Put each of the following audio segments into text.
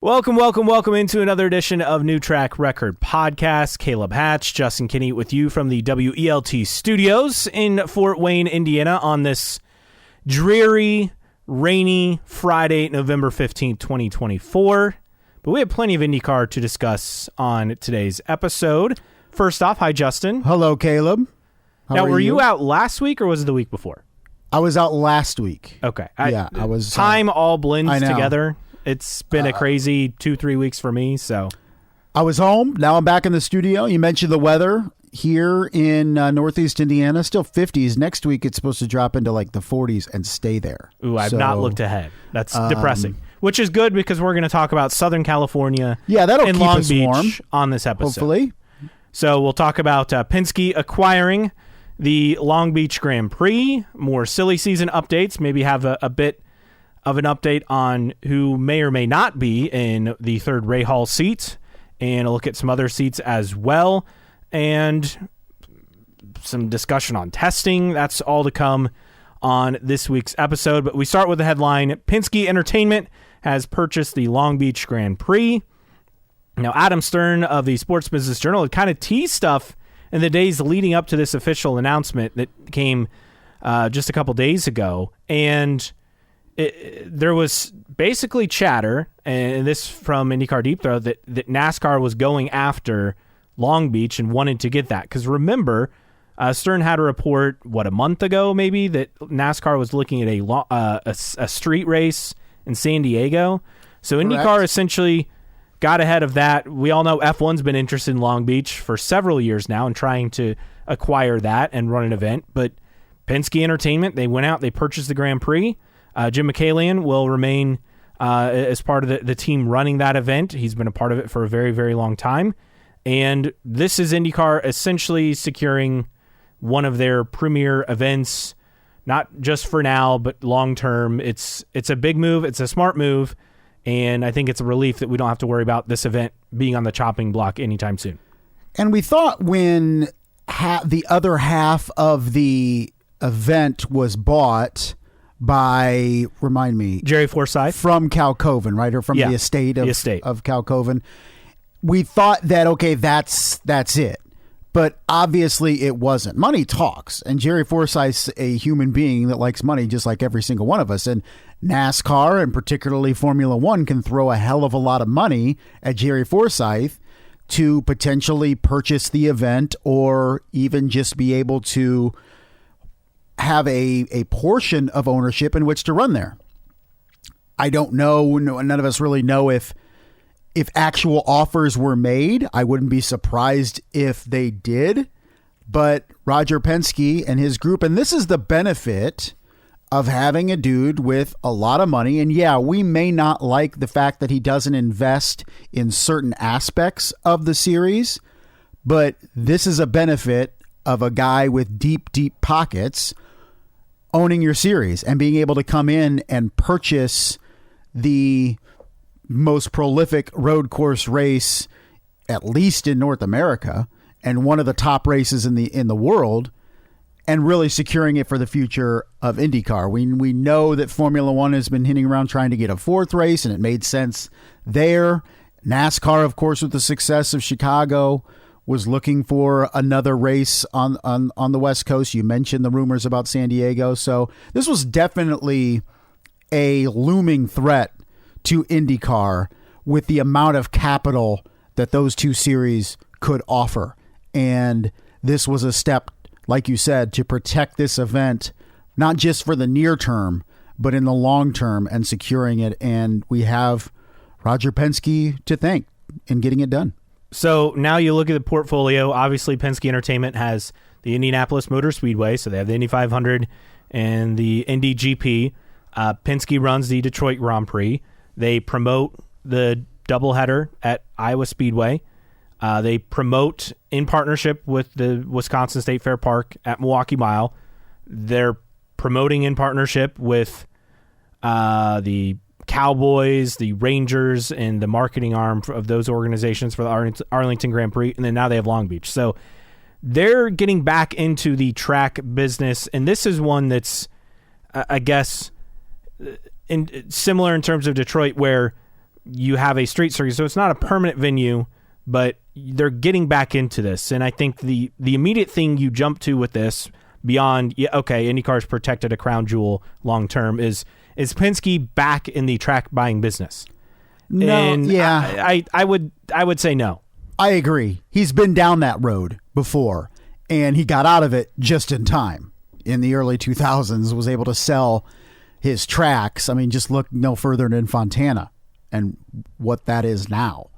Welcome into another edition of New Track Record Podcast. Caleb Hatch, Justin Kinney with you from the WELT studios in Fort Wayne, Indiana on this dreary, rainy Friday, November 15th, 2024. But we have plenty of IndyCar to discuss on today's episode. First off, hi, Justin. Hello, Caleb. Now, were you out last week or was it the week before? I was out last week. Okay. I was. Time all blends together. It's been a crazy 2-3 weeks for me, so. I was home. Now I'm back in the studio. You mentioned the weather here in Northeast Indiana. Still 50s. Next week, it's supposed to drop into like the 40s and stay there. Ooh, I've not looked ahead. That's depressing. Which is good because we're going to talk about Southern California that'll and keep Long us Beach warm, on this episode. hopefully. So we'll talk about Penske acquiring the Long Beach Grand Prix, more silly season updates, maybe have a bit of an update on who may or may not be in the third Ray Hall seat, and a look at some other seats as well, and some discussion on testing. That's all to come on this week's episode. But we start with the headline: Penske Entertainment has purchased the Long Beach Grand Prix. Now, Adam Stern of the Sports Business Journal had kind of teased stuff in the days leading up to this official announcement that came just a couple days ago, and there was basically chatter, and this from IndyCar Deep Throw, that NASCAR was going after Long Beach and wanted to get that. Because remember, Stern had a report, a month ago maybe, that NASCAR was looking at a street race in San Diego. So IndyCar essentially got ahead of that. We all know F1's been interested in Long Beach for several years now and trying to acquire that and run an event. But Penske Entertainment, they went out, they purchased the Grand Prix. Jim McCallion will remain as part of the team running that event. He's been a part of it for a very, very long time. And this is IndyCar essentially securing one of their premier events, not just for now, but long-term. It's a big move. It's a smart move. And I think it's a relief that we don't have to worry about this event being on the chopping block anytime soon. And we thought when the other half of the event was bought by, remind me, Jerry Forsyth from Cal Coven, right? Or from the estate of Cal Coven. We thought that, okay, that's it. But obviously it wasn't. Money talks. And Jerry Forsyth's a human being that likes money just like every single one of us. And NASCAR, and particularly Formula One, can throw a hell of a lot of money at Jerry Forsyth to potentially purchase the event or even just be able to have a portion of ownership in which to run there. I don't know. None of us really know if actual offers were made. I wouldn't be surprised if they did. But Roger Penske and his group, and this is the benefit of having a dude with a lot of money. And yeah, we may not like the fact that he doesn't invest in certain aspects of the series, but this is a benefit of a guy with deep, deep pockets owning your series and being able to come in and purchase the most prolific road course race, at least in North America, and one of the top races in the world, and really securing it for the future of IndyCar. We know that Formula One has been hinting around trying to get a fourth race, and it made sense there. NASCAR, of course, with the success of Chicago, was looking for another race on the West Coast. You mentioned the rumors about San Diego. So this was definitely a looming threat to IndyCar with the amount of capital that those two series could offer. And this was a step, like you said, to protect this event, not just for the near term, but in the long term, and securing it. And we have Roger Penske to thank in getting it done. So now you look at the portfolio. Obviously, Penske Entertainment has the Indianapolis Motor Speedway, so they have the Indy 500 and the Indy GP. Penske runs the Detroit Grand Prix. They promote the doubleheader at Iowa Speedway. They promote in partnership with the Wisconsin State Fair Park at Milwaukee Mile. They're promoting in partnership with the Cowboys, the Rangers, and the marketing arm of those organizations for the Arlington Grand Prix, and then now they have Long Beach. So they're getting back into the track business, and this is one that's, I guess, similar in terms of Detroit, where you have a street circuit, so it's not a permanent venue, but they're getting back into this. And I think the immediate thing you jump to with this, beyond, IndyCar's protected a crown jewel long term, is Penske back in the track buying business? No, and yeah. I would say no. I agree. He's been down that road before, and he got out of it just in time. In the early 2000s, was able to sell his tracks. I mean, just look no further than Fontana and what that is now.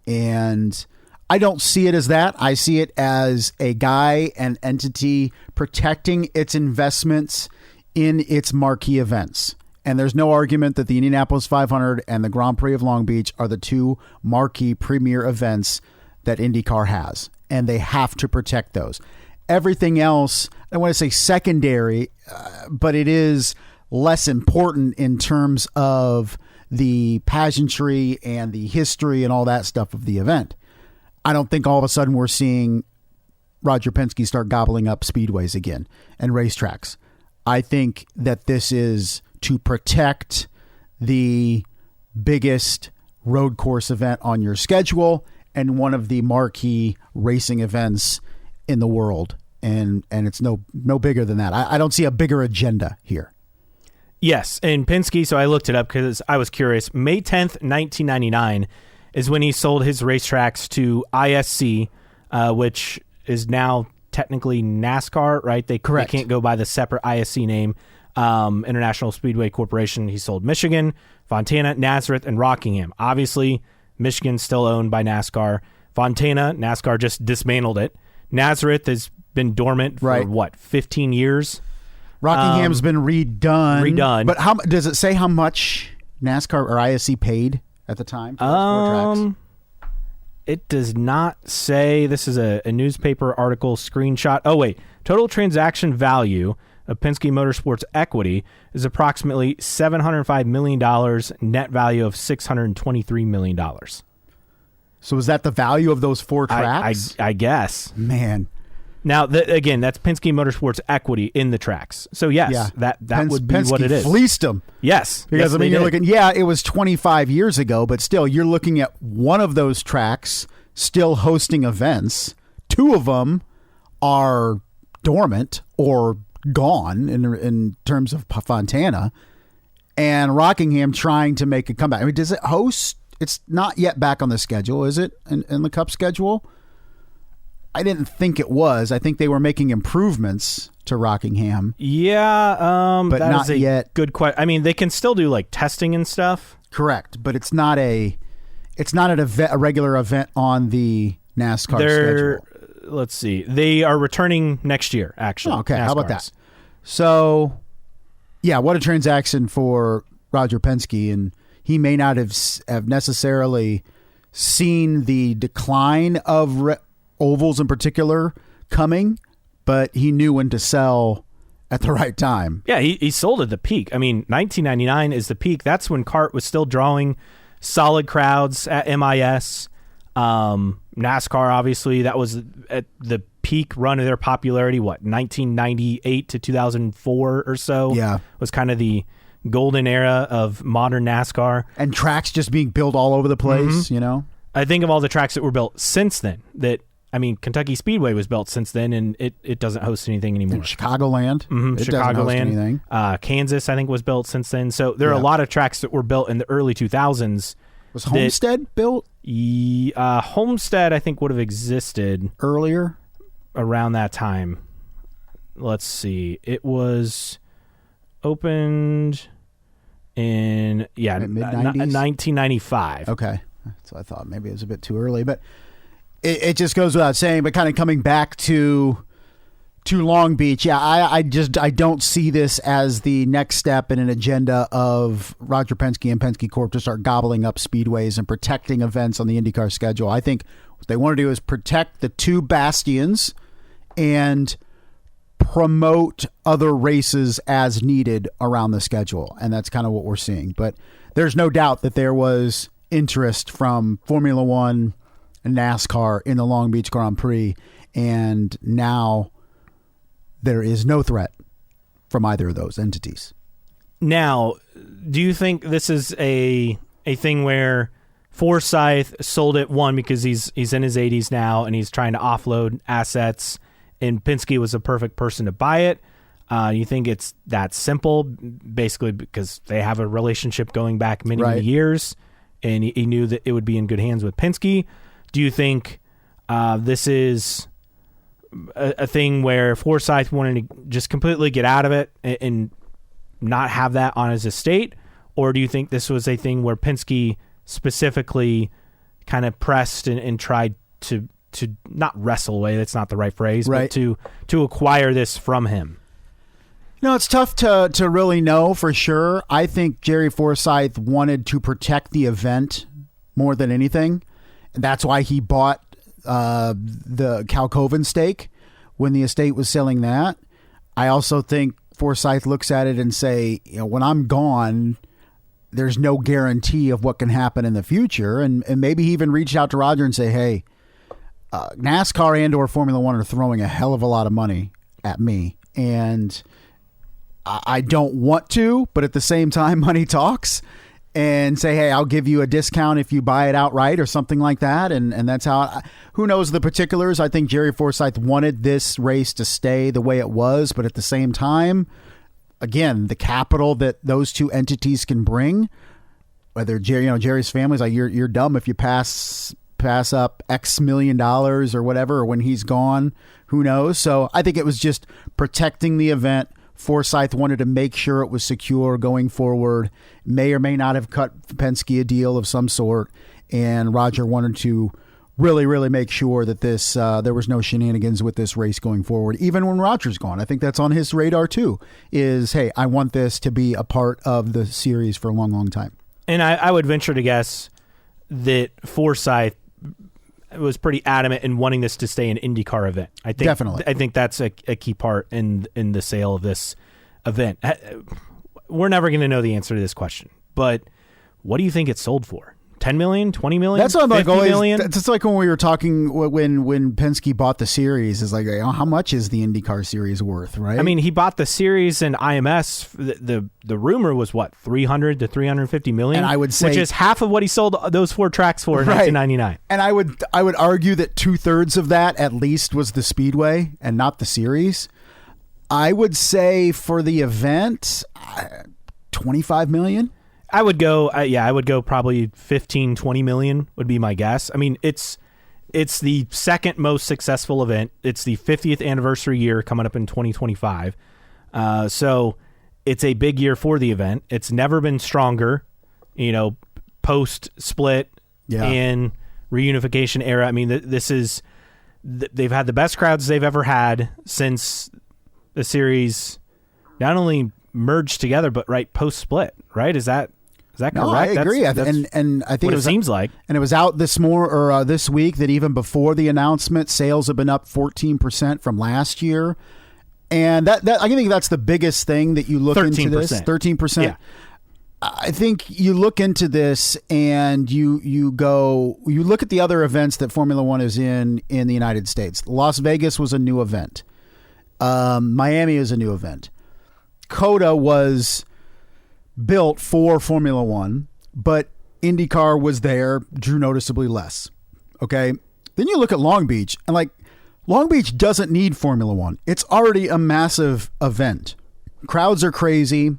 And I don't see it as that. I see it as a guy and entity protecting its investments in its marquee events. And there's no argument that the Indianapolis 500 and the Grand Prix of Long Beach are the two marquee premier events that IndyCar has. And they have to protect those. Everything else, I want to say secondary, but it is less important in terms of the pageantry and the history and all that stuff of the event. I don't think all of a sudden we're seeing Roger Penske start gobbling up speedways again and racetracks. I think that this is to protect the biggest road course event on your schedule and one of the marquee racing events in the world. And it's no bigger than that. I don't see a bigger agenda here. Yes, and Penske, so I looked it up because I was curious. May 10th, 1999 is when he sold his racetracks to ISC, which is now technically NASCAR, right? Correct. They can't go by the separate ISC name. International Speedway Corporation. He sold Michigan, Fontana, Nazareth, and Rockingham. Obviously, Michigan's still owned by NASCAR. Fontana, NASCAR just dismantled it. Nazareth has been dormant for, 15 years? Rockingham's been redone. But how does it say how much NASCAR or ISC paid at the time for those 4 tracks? It does not say. This is a newspaper article screenshot. Oh, wait. Total transaction value of Penske Motorsports equity is approximately $705 million, net value of $623 million. So is that the value of those 4 tracks? I guess. Man. Now, again, that's Penske Motorsports equity in the tracks. So, yes, that would be Penske what it is. Fleeced them. Yes. Because, you're looking, it was 25 years ago, but still, you're looking at one of those tracks still hosting events. 2 of them are dormant or gone in terms of Fontana, and Rockingham trying to make a comeback. I mean, does it host? It's not yet back on the schedule, is it, in the Cup schedule? I didn't think it was. I think they were making improvements to Rockingham. Yeah, but not yet. Good question. I mean, they can still do like testing and stuff. Correct, but it's not a regular event on the NASCAR schedule. Let's see. They are returning next year, actually. Oh, okay, NASCAR's. How about that? So, yeah, what a transaction for Roger Penske, and he may not have necessarily seen the decline of ovals in particular coming, but he knew when to sell at the right time. Yeah, he sold at the peak. I mean, 1999 is the peak. That's when CART was still drawing solid crowds at MIS. NASCAR, obviously, that was at the peak run of their popularity, 1998 to 2004 or so? Yeah. Was kind of the golden era of modern NASCAR. And tracks just being built all over the place, I think of all the tracks that were built since then Kentucky Speedway was built since then, and it doesn't host anything anymore. And Chicagoland. It Chicagoland. Kansas, I think, was built since then. So there are a lot of tracks that were built in the early 2000s. Was Homestead built? Homestead, I think, would have existed earlier, around that time. Let's see. It was opened in mid-90s? 1995. Okay, so I thought maybe it was a bit too early, but it just goes without saying. But kind of coming back to Long Beach, I don't see this as the next step in an agenda of Roger Penske and Penske Corp to start gobbling up speedways and protecting events on the IndyCar schedule. I think what they want to do is protect the 2 bastions and promote other races as needed around the schedule, and that's kind of what we're seeing. But there's no doubt that there was interest from Formula One and NASCAR in the Long Beach Grand Prix, and now there is no threat from either of those entities. Now, do you think this is a a thing where Forsythe sold it, one, because he's in his 80s now and he's trying to offload assets, and Penske was a perfect person to buy it? You think it's that simple, basically because they have a relationship going back many, many years, and he knew that it would be in good hands with Penske? Do you think this is a thing where Forsythe wanted to just completely get out of it and not have that on his estate? Or do you think this was a thing where Penske specifically kind of pressed and tried to not wrestle away, that's not the right phrase, but to acquire this from him? No, it's tough to really know for sure. I think Jerry Forsythe wanted to protect the event more than anything. And that's why he bought the Calcoven stake when the estate was selling that. I also think Forsythe looks at it and say, when I'm gone, there's no guarantee of what can happen in the future. And maybe he even reached out to Roger and say, hey, NASCAR and or Formula One are throwing a hell of a lot of money at me. And I don't want to, but at the same time, money talks, and say, hey, I'll give you a discount if you buy it outright or something like that. And that's how, who knows the particulars. I think Jerry Forsythe wanted this race to stay the way it was, but at the same time, again, the capital that those two entities can bring, whether Jerry's family's like, you're dumb if you pass up X $1 million or whatever, or when he's gone, who knows? So I think it was just protecting the event. Forsythe wanted to make sure it was secure going forward, may or may not have cut Penske a deal of some sort, and Roger wanted to really, really make sure that this there was no shenanigans with this race going forward, even when Roger's gone. I think that's on his radar too, is, hey, I want this to be a part of the series for a long, long time. And I would venture to guess that Forsythe was pretty adamant in wanting this to stay an IndyCar event. I think definitely. I think that's a key part in the sale of this event. We're never going to know the answer to this question, but what do you think it sold for? 10 million, 20 million? That's what I'm like always. Million? It's like when we were talking when Penske bought the series. Is like, how much is the IndyCar series worth? Right? I mean, he bought the series and IMS. The rumor was what, 300 to 350 million, and I would say, which is half of what he sold those 4 tracks for in 1999. And I would argue that 2/3 of that at least was the Speedway and not the series. I would say for the event, 25 million. I would go, I would go probably 15, 20 million would be my guess. I mean, it's the second most successful event. It's the 50th anniversary year coming up in 2025. So it's a big year for the event. It's never been stronger, post-split and reunification era. I mean, they've had the best crowds they've ever had since the series not only merged together, but post-split, right? Is that correct? No, I agree. And I think it seems like. And it was out this week that even before the announcement, sales have been up 14% from last year. And that I think that's the biggest thing that you look 13%. Into this. 13%. Yeah. I think you look into this and you look at the other events that Formula One is in the United States. Las Vegas was a new event. Miami is a new event. COTA was built for Formula One, but IndyCar was there, drew noticeably less. Okay. Then you look at Long Beach, and Long Beach doesn't need Formula One. It's already a massive event. Crowds are crazy.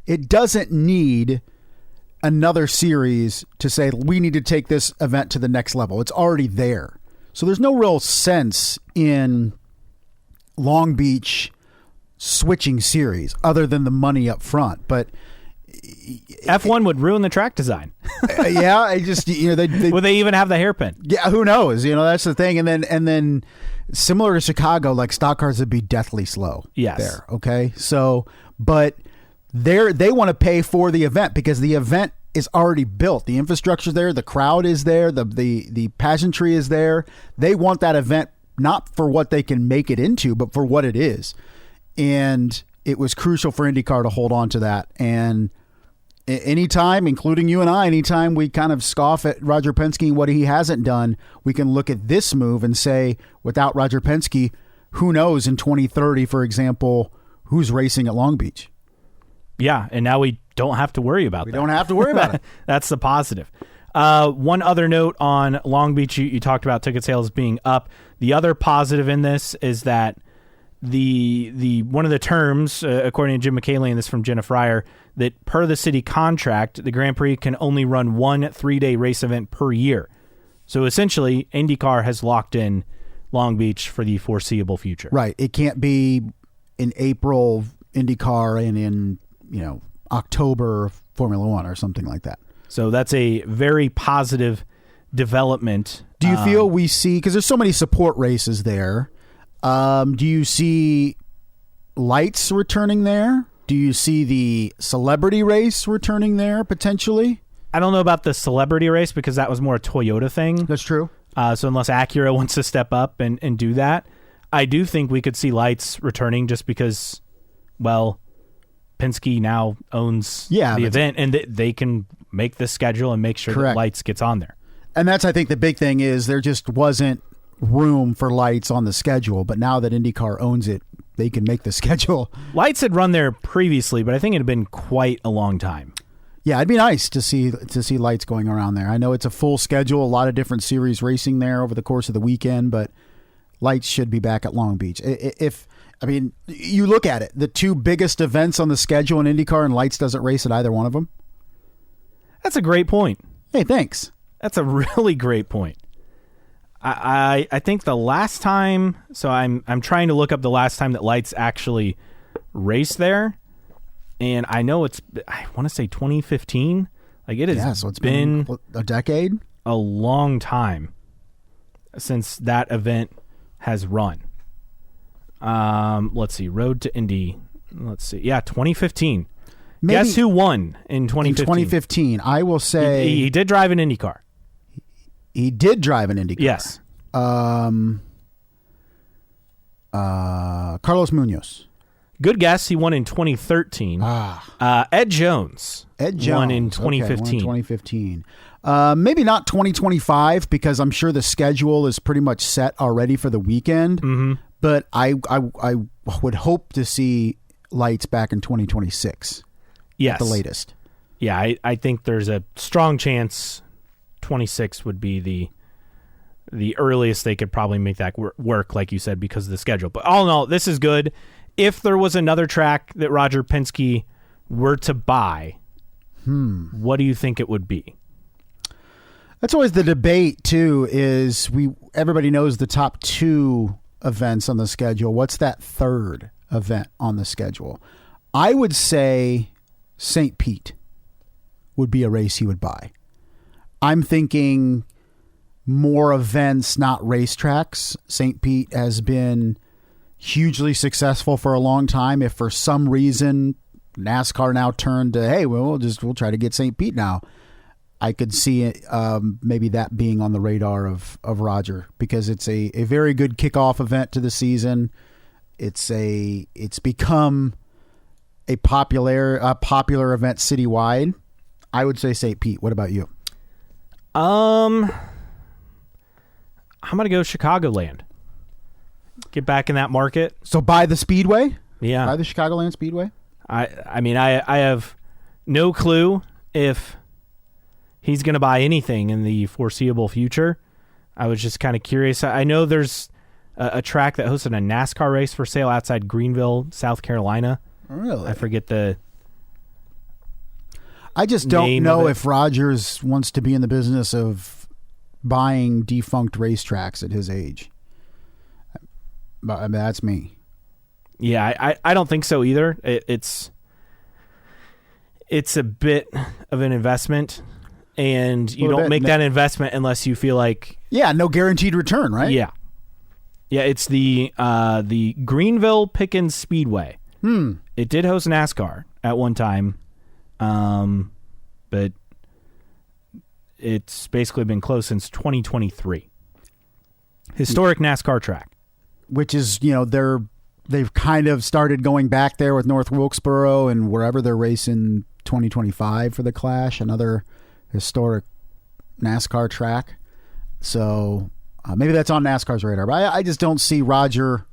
It doesn't need another series to say we need to take this event to the next level. It's already there. So there's no real sense in Long Beach switching series other than the money up front. But F1 would ruin the track design. Yeah, I just would they even have the hairpin? Yeah, who knows? That's the thing. And then similar to Chicago, stock cars would be deathly slow. Yes. There. Okay. So, but they want to pay for the event because the event is already built. The infrastructure's there. The crowd is there. The pageantry is there. They want that event not for what they can make it into, but for what it is. And it was crucial for IndyCar to hold on to that. And anytime, including you and I, anytime we kind of scoff at Roger Penske and what he hasn't done, we can look at this move and say, without Roger Penske, who knows in 2030, for example, who's racing at Long Beach? Yeah, and now we don't have to worry about that. We don't have to worry about it. That's the positive. One other note on Long Beach, you talked about ticket sales being up. The other positive in this is that the one of the terms, according to Jim McKaylee, and this from Jenna Fryer, that per the city contract, the Grand Prix can only run one 3-day race event per year. So essentially, IndyCar has locked in Long Beach for the foreseeable future. Right. It can't be in April IndyCar and in October Formula One or something like that. So that's a very positive development. Do you feel we see, because there's so many support races there, do you see lights returning there? Do you see the celebrity race returning there potentially? I don't know about the celebrity race because that was more a Toyota thing. That's true. So unless Acura wants to step up and do that, I do think we could see lights returning just because, well, Penske now owns the event and they can make the schedule and make sure that lights gets on there. And that's, I think, the big thing is there just wasn't room for lights on the schedule. But now that IndyCar owns it, they can make the schedule. Lights had run there previously, but I think it had been quite a long time. Yeah, it'd be nice to see lights going around there. I know it's a full schedule, a lot of different series racing there over the course of the weekend, but lights should be back at Long Beach. You look at it, the two biggest events on the schedule in IndyCar, and lights doesn't race at either one of them. That's a great point. Hey, thanks. That's a really great point. I think the last time, so I'm trying to look up the last time that lights actually raced there, and I know I want to say 2015. Like it has so it's been a decade, a long time since that event has run. Let's see, Road to Indy. Let's see, 2015. Guess who won in 2015? In 2015, I will say he did drive an IndyCar. He did drive an IndyCar. Yes. Carlos Munoz. Good guess. He won in 2013. Ed Jones won in 2015. Okay, won in 2015. Maybe not 2025 because I'm sure the schedule is pretty much set already for the weekend. Mm-hmm. But I would hope to see lights back in 2026. Yes. At the latest. Yeah, I think there's a strong chance 26 would be the earliest they could probably make that work, like you said, because of the schedule. But all in all, this is good. If there was another track that Roger Penske were to buy, what do you think it would be? That's always the debate, too, is everybody knows the top two events on the schedule. What's that third event on the schedule? I would say St. Pete would be a race he would buy. I'm thinking more events, not racetracks. St. Pete has been hugely successful for a long time. If for some reason NASCAR now turned to, hey, we'll try to get St. Pete now, I could see it, maybe that being on the radar of Roger, because it's a very good kickoff event to the season. It's become a popular event citywide. I would say St. Pete. What about you? I'm gonna go Chicagoland. Get back in that market. So buy the Speedway? Yeah. Buy the Chicagoland Speedway? I mean, I have no clue if he's going to buy anything in the foreseeable future. I was just kind of curious. I know there's a track that hosted a NASCAR race for sale outside Greenville, South Carolina. Really? I forget the I just don't know if Rogers wants to be in the business of buying defunct racetracks at his age. But I mean, that's me. Yeah, I don't think so either. It's a bit of an investment, and you don't make that investment unless you feel like no guaranteed return, right? Yeah. It's the Greenville Pickens Speedway. It did host NASCAR at one time, but it's basically been closed since 2023. Historic NASCAR track. Which is, they've kind of started going back there with North Wilkesboro and wherever they're racing 2025 for the Clash, another historic NASCAR track. So maybe that's on NASCAR's radar. But I just don't see Roger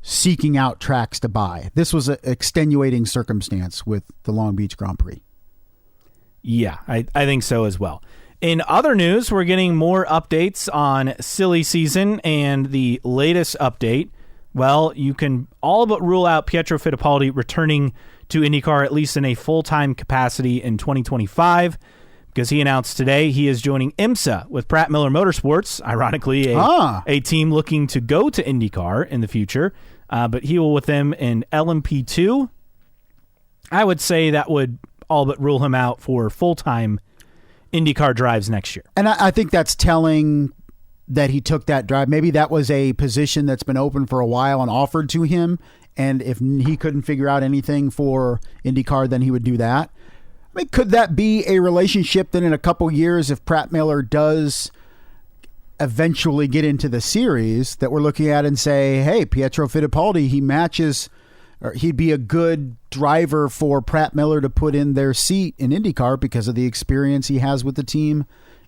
seeking out tracks to buy. This was an extenuating circumstance with the Long Beach Grand Prix. Yeah, I think so as well. In other news, we're getting more updates on silly season, and the latest update, well, you can all but rule out Pietro Fittipaldi returning to IndyCar at least in a full-time capacity in 2025, because he announced today he is joining IMSA with Pratt Miller Motorsports, ironically a team looking to go to IndyCar in the future, but he will with them in LMP2. I would say that would all but rule him out for full-time IndyCar drives next year. And I think that's telling that he took that drive. Maybe that was a position that's been open for a while and offered to him, and if he couldn't figure out anything for IndyCar, then he would do that. I mean, could that be a relationship that in a couple years, if Pratt Miller does eventually get into the series, that we're looking at and say, hey, Pietro Fittipaldi, he matches, or he'd be a good driver for Pratt Miller to put in their seat in IndyCar because of the experience he has with the team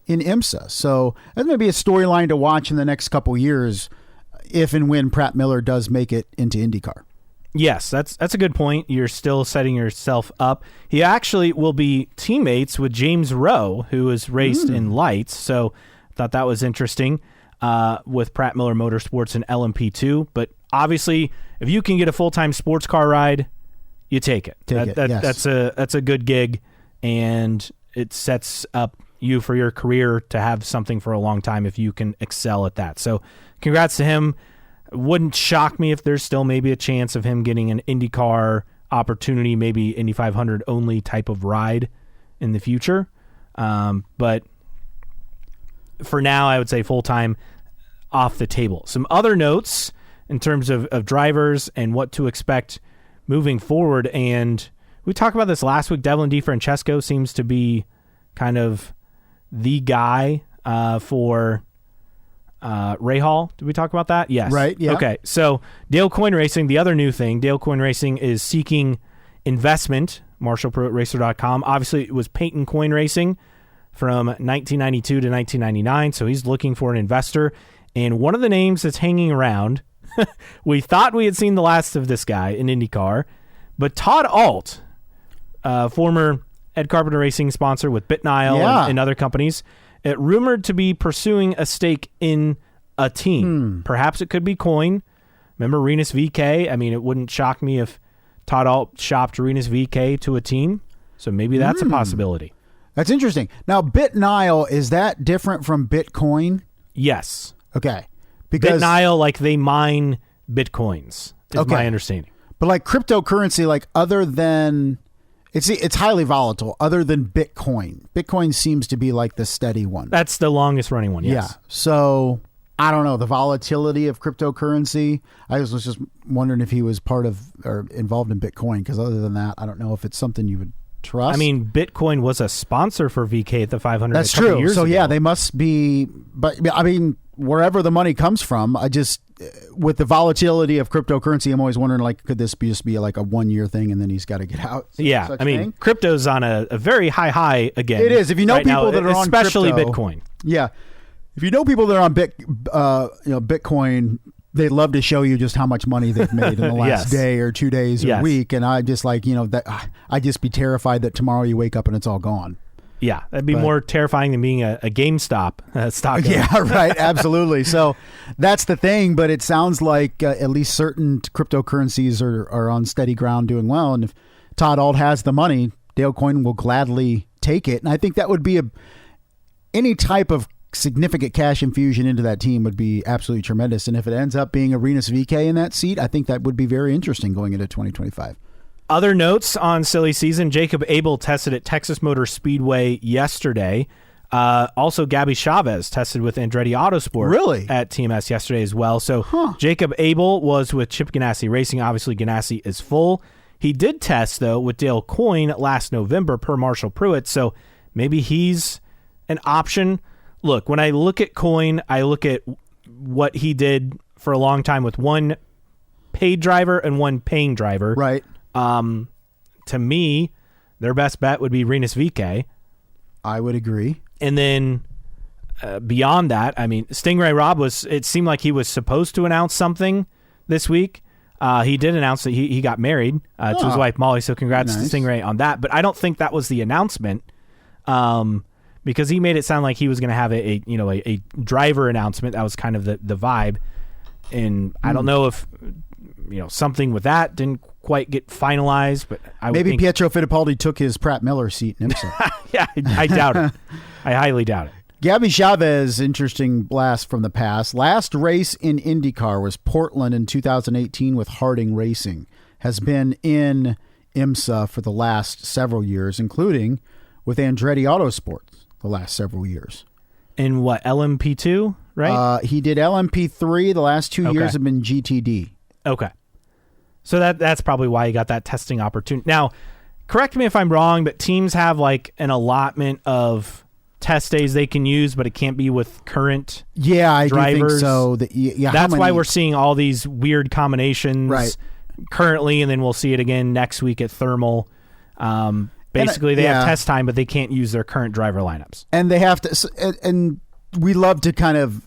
in IMSA. So that may be a storyline to watch in the next couple years if and when Pratt Miller does make it into IndyCar. Yes, that's a good point. You're still setting yourself up. He actually will be teammates with James Rowe, who has raced in lights. So I thought that was interesting with Pratt Miller Motorsports and LMP2. But obviously, if you can get a full-time sports car ride, you take it. Yes. That's a good gig, and it sets up you for your career to have something for a long time if you can excel at that. So congrats to him. Wouldn't shock me if there's still maybe a chance of him getting an IndyCar opportunity, maybe Indy 500 only type of ride in the future. But for now, I would say full-time off the table. Some other notes in terms of drivers and what to expect moving forward. And we talked about this last week. Devlin DeFrancesco seems to be kind of the guy for Rahal. Did we talk about that? Yes. Right, yeah. Okay, so Dale Coyne Racing, the other new thing, Dale Coyne Racing is seeking investment, MarshallPruittRacer.com. Obviously, it was Peyton Coyne Racing from 1992 to 1999, so he's looking for an investor. And one of the names that's hanging around, we thought we had seen the last of this guy in IndyCar, but Todd Ault, former Ed Carpenter Racing sponsor with BitNile and other companies, rumored to be pursuing a stake in a team. Perhaps it could be Coyne. Remember Rinus VeeKay? I mean, it wouldn't shock me if Todd Ault shopped Rinus VeeKay to a team. So maybe that's a possibility. That's interesting. Now, BitNile, is that different from Bitcoin? Yes. Okay. Because BitNile, like they mine Bitcoins, is my understanding. But like cryptocurrency, like other than... It's highly volatile, other than Bitcoin. Bitcoin seems to be like the steady one. That's the longest running one, yes. Yeah. So, I don't know, the volatility of cryptocurrency. I was just wondering if he was part of or involved in Bitcoin, because other than that, I don't know if it's something you would trust. I mean, Bitcoin was a sponsor for VK at the 500. That's true. Years so, ago. Yeah, they must be. But, I mean, wherever the money comes from, I just... With the volatility of cryptocurrency, I'm always wondering, like, could this just be like a 1 year thing and then he's got to get out? Yeah, I mean, crypto's on a very high again. It is. If you know right people now, that are on especially crypto, Bitcoin. Yeah, if you know people that are on Bitcoin, they'd love to show you just how much money they've made in the last day or 2 days or week. And I just like that I'd just be terrified that tomorrow you wake up and it's all gone. Yeah, that'd be more terrifying than being a GameStop stock. Yeah, right. Absolutely. So that's the thing. But it sounds like at least certain cryptocurrencies are on steady ground doing well. And if Todd Ault has the money, Dale Coyne will gladly take it. And I think that would be any type of significant cash infusion into that team would be absolutely tremendous. And if it ends up being a Rinus VeeKay in that seat, I think that would be very interesting going into 2025. Other notes on silly season, Jacob Abel tested at Texas Motor Speedway yesterday. Also, Gabby Chavez tested with Andretti Autosport at TMS yesterday as well. So Jacob Abel was with Chip Ganassi Racing. Obviously, Ganassi is full. He did test, though, with Dale Coyne last November per Marshall Pruitt. So maybe he's an option. Look, when I look at Coyne, I look at what he did for a long time with one paid driver and one paying driver. Right. To me, their best bet would be Rinus VeeKay. I would agree. And then beyond that, I mean, Stingray Robb it seemed like he was supposed to announce something this week. He did announce that he got married to his wife, Molly. So congrats to Stingray on that. But I don't think that was the announcement. because he made it sound like he was going to have a driver announcement. That was kind of the vibe. And I don't know if something with that didn't quite get finalized, but maybe Pietro Fittipaldi took his Pratt Miller seat in IMSA. Yeah, I doubt it. I highly doubt it. Gabby Chavez, interesting blast from the past. Last race in IndyCar was Portland in 2018 with Harding Racing. Has been in IMSA for the last several years, including with Andretti Autosports the last several years. In what, LMP2, right? He did LMP3. The last 2 years have been GTD. Okay. So that's probably why he got that testing opportunity. Now, correct me if I'm wrong, but teams have like an allotment of test days they can use, but it can't be with current I drivers. Do think so. That's why we're seeing all these weird combinations currently, and then we'll see it again next week at Thermal. Basically, they have test time, but they can't use their current driver lineups. And they have to, and we love to kind of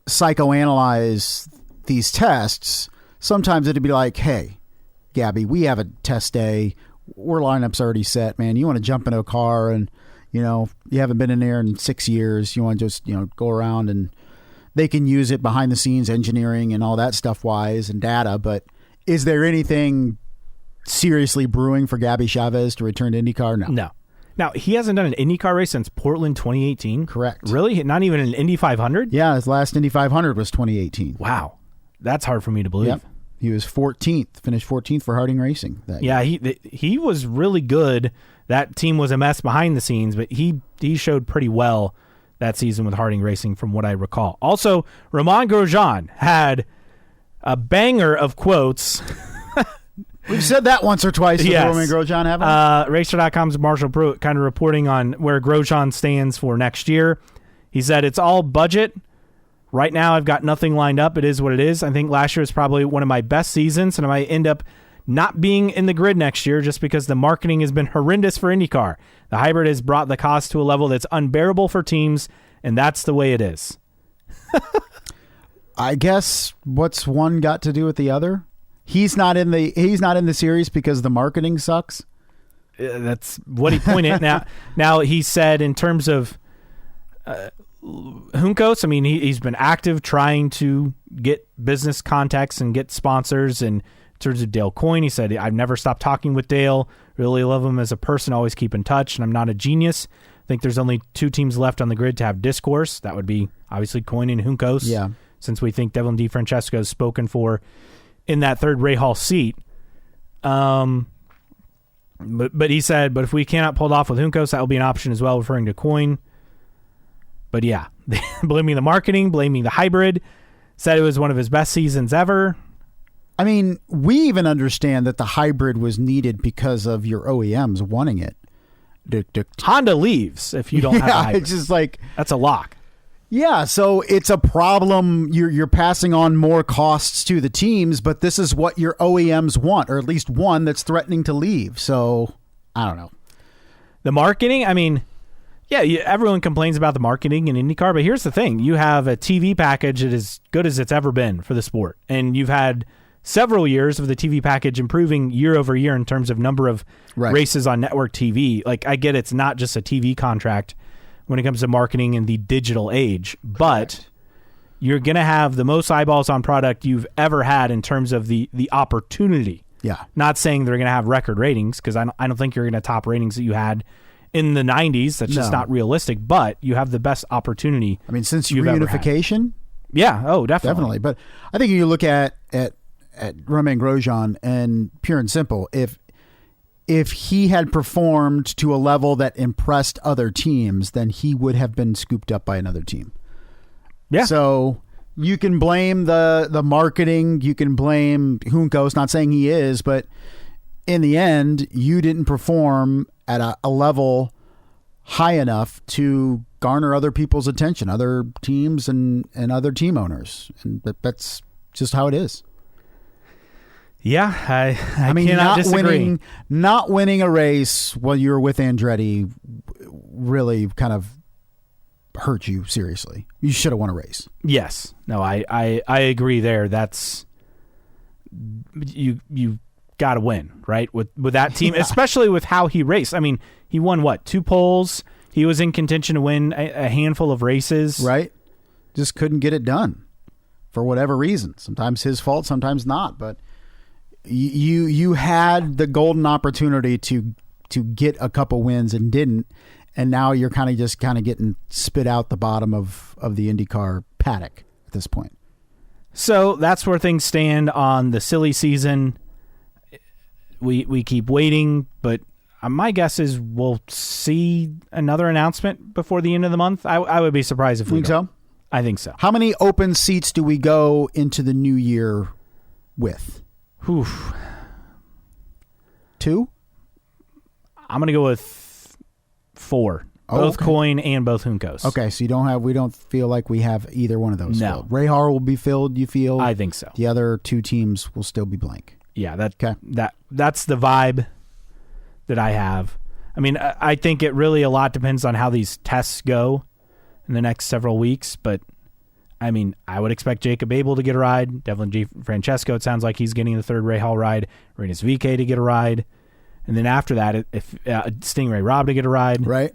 psychoanalyze these tests. Sometimes it'd be like, hey, Gabby, we have a test day. Our lineup's already set, man. You want to jump into a car and, you haven't been in there in 6 years. You want to just, go around, and they can use it behind the scenes, engineering and all that stuff wise and data. But is there anything seriously brewing for Gabby Chavez to return to IndyCar? No. Now, he hasn't done an IndyCar race since Portland 2018? Correct. Really? Not even an Indy 500? Yeah, his last Indy 500 was 2018. Wow. That's hard for me to believe. Yep. He was 14th, finished 14th for Harding Racing that year. He was really good. That team was a mess behind the scenes, but he showed pretty well that season with Harding Racing from what I recall. Also, Romain Grosjean had a banger of quotes. We've said that once or twice. Yes. Romain Grosjean, haven't we? Racer.com's Marshall Pruitt kind of reporting on where Grosjean stands for next year. He said, it's all budget. Right now, I've got nothing lined up. It is what it is. I think last year was probably one of my best seasons, and I might end up not being in the grid next year just because the marketing has been horrendous for IndyCar. The hybrid has brought the cost to a level that's unbearable for teams, and that's the way it is. I guess what's one got to do with the other? He's not in the series because the marketing sucks. That's what he pointed Now he said in terms of Juncos, I mean, he's been active trying to get business contacts and get sponsors. And in terms of Dale Coyne, he said, I've never stopped talking with Dale. Really love him as a person, always keep in touch, and I'm not a genius. I think there's only 2 teams left on the grid to have discourse. That would be obviously Coyne and Juncos. Yeah. Since we think Devlin DeFrancesco is spoken for in that third Rahal seat. But he said, but if we cannot pull it off with Juncos, that will be an option as well, referring to Coyne. But yeah, blaming the marketing, blaming the hybrid, said it was one of his best seasons ever. I mean, we even understand that the hybrid was needed because of your OEMs wanting it. Honda leaves if you don't have a hybrid. It's just like... That's a lock. Yeah, so it's a problem. You're passing on more costs to the teams, but this is what your OEMs want, or at least one that's threatening to leave. So, I don't know. The marketing, I mean... Yeah, everyone complains about the marketing in IndyCar, but here's the thing. You have a TV package that is good as it's ever been for the sport, and you've had several years of the TV package improving year over year in terms of number of races on network TV. Like, I get it's not just a TV contract when it comes to marketing in the digital age, but you're going to have the most eyeballs on product you've ever had in terms of the opportunity. Yeah. Not saying they're going to have record ratings, because I don't think you're going to top ratings that you had in the 90s. That's just not realistic, but you have the best opportunity. I mean, since reunification? Yeah, definitely. But I think you look at Romain Grosjean, and pure and simple, if he had performed to a level that impressed other teams, then he would have been scooped up by another team. Yeah. So you can blame the marketing, you can blame Juncos, not saying he is, but in the end, you didn't perform at a level high enough to garner other people's attention, other teams and other team owners. And that's just how it is. Yeah, I mean, cannot disagree. Not winning a race while you were with Andretti really kind of hurt you seriously. You should have won a race. Yes. No, I agree there. That's you got to win, right? With that team, especially with how he raced. I mean, he won 2 poles. He was in contention to win a handful of races. Right. Just couldn't get it done for whatever reason. Sometimes his fault, sometimes not. But you had the golden opportunity to get a couple wins and didn't. And now you're kind of getting spit out the bottom of the IndyCar paddock at this point. So that's where things stand on the silly season. We keep waiting, but my guess is we'll see another announcement before the end of the month. I would be surprised if we don't. So? I think so. How many open seats do we go into the new year with? Oof. 2? I'm going to go with 4. Both Coyne and both Juncos. Okay, so we don't feel like we have either one of those filled. Rahal will be filled, you feel? I think so. The other 2 teams will still be blank. Yeah, that's the vibe that I have. I mean, I think it really a lot depends on how these tests go in the next several weeks, but I mean, I would expect Jacob Abel to get a ride. Devlin G. Francesco, it sounds like he's getting the third Rahal ride. Rinus VeeKay to get a ride. And then after that, if Stingray Robb to get a ride. Right.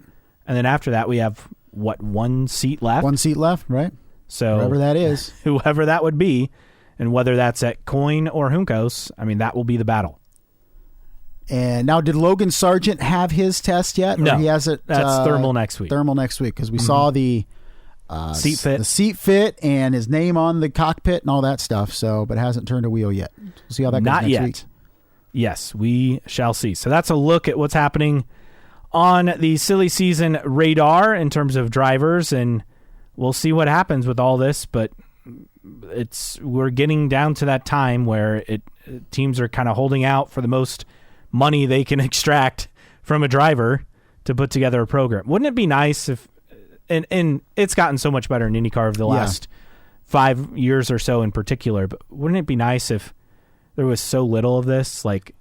And then after that, we have, 1 seat left? 1 seat left, right. So whoever that is. Whoever that would be, and whether that's at Coyne or Juncos, I mean, that will be the battle. And now, did Logan Sargent have his test yet? No, or he has it. That's thermal next week. Thermal next week, because we saw the seat fit and his name on the cockpit and all that stuff. So, but it hasn't turned a wheel yet. We'll see how that goes Not next yet. week. Yes, we shall see. So that's a look at what's happening on the silly season radar in terms of drivers, and we'll see what happens with all this. But we're getting down to that time where teams are kind of holding out for the most money they can extract from a driver to put together a program. Wouldn't it be nice if, and it's gotten so much better in IndyCar over the last 5 years or so in particular, but wouldn't it be nice if there was so little of this? Like,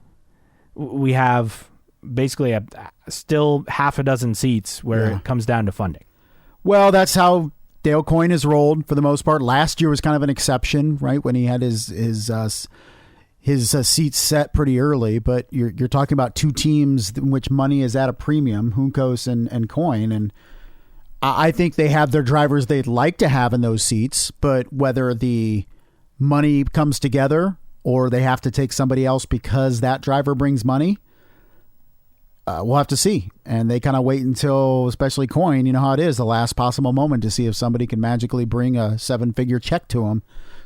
we have basically still half a dozen seats where it comes down to funding. Well, that's how Dale Coyne has rolled for the most part. Last year was kind of an exception, right, when he had his seats set pretty early. But you're talking about 2 teams in which money is at a premium, Juncos and Coyne, and I think they have their drivers they'd like to have in those seats. But whether the money comes together or they have to take somebody else because that driver brings money, we'll have to see. And they kind of wait until, especially Coyne, you know how it is, the last possible moment to see if somebody can magically bring a 7-figure check to them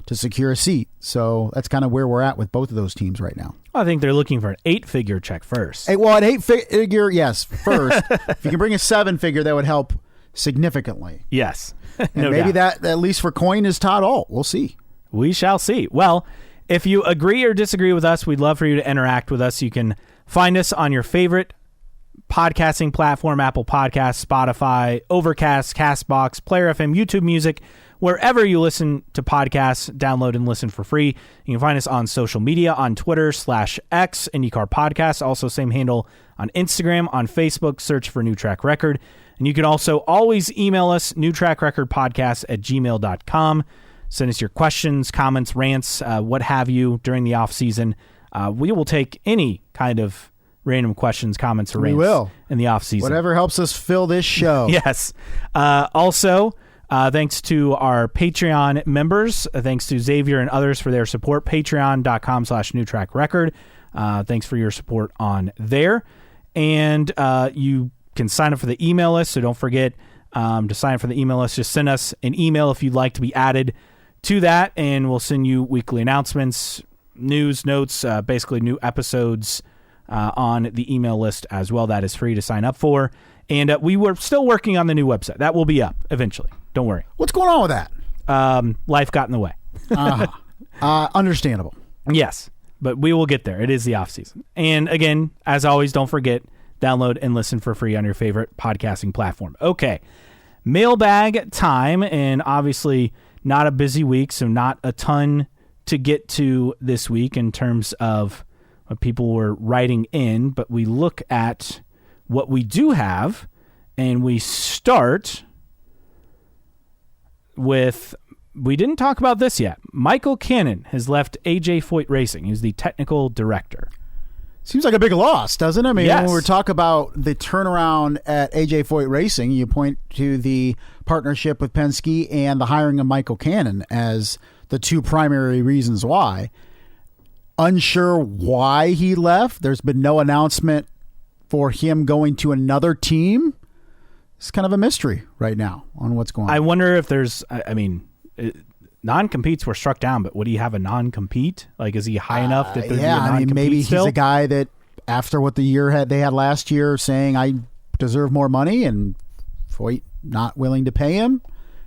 to secure a seat. So that's kind of where we're at with both of those teams right now. I think they're looking for an 8-figure check first. An 8-figure, yes, first. If you can bring a 7-figure, that would help significantly. Yes. And maybe that, at least for Coyne, is Todd Alt. We'll see. We shall see. Well, if you agree or disagree with us, we'd love for you to interact with us. You can find us on your favorite podcasting platform, Apple Podcasts, Spotify, Overcast, CastBox, Player FM, YouTube Music, wherever you listen to podcasts. Download and listen for free. You can find us on social media, on Twitter /X, IndyCar Podcast. Also, same handle on Instagram, on Facebook. Search for New Track Record. And you can also always email us, newtrackrecordpodcast@gmail.com. Send us your questions, comments, rants, what have you during the off season. We will take any kind of random questions, comments, or rants in the off season. Whatever helps us fill this show. Yes. Also, thanks to our Patreon members. Thanks to Xavier and others for their support. Patreon.com/newtrackrecord. Thanks for your support on there. And you can sign up for the email list, so don't forget to sign up for the email list. Just send us an email if you'd like to be added to that, and we'll send you weekly announcements, news, notes, basically new episodes on the email list as well. That is free to sign up for. And we were still working on the new website. That will be up eventually. Don't worry. What's going on with that? Life got in the way. Understandable. Yes, but we will get there. It is the off season. And again, as always, don't forget, download and listen for free on your favorite podcasting platform. Okay, mailbag time, and obviously not a busy week, so not a ton to get to this week in terms of what people were writing in, but we look at what we do have, and we start with, we didn't talk about this yet. Michael Cannon has left AJ Foyt Racing. He's the technical director. Seems like a big loss, doesn't it? I mean, yes. When we talk about the turnaround at AJ Foyt Racing, you point to the partnership with Penske and the hiring of Michael Cannon as the two primary reasons why. Unsure why he left. There's been no announcement for him going to another team. It's kind of a mystery right now on what's going on. I wonder if there's, non-competes were struck down, but would he have a non-compete? Like, is he high enough that there'd be a non-compete maybe still? He's a guy that after what the year they had last year, saying I deserve more money, and Foyt not willing to pay him.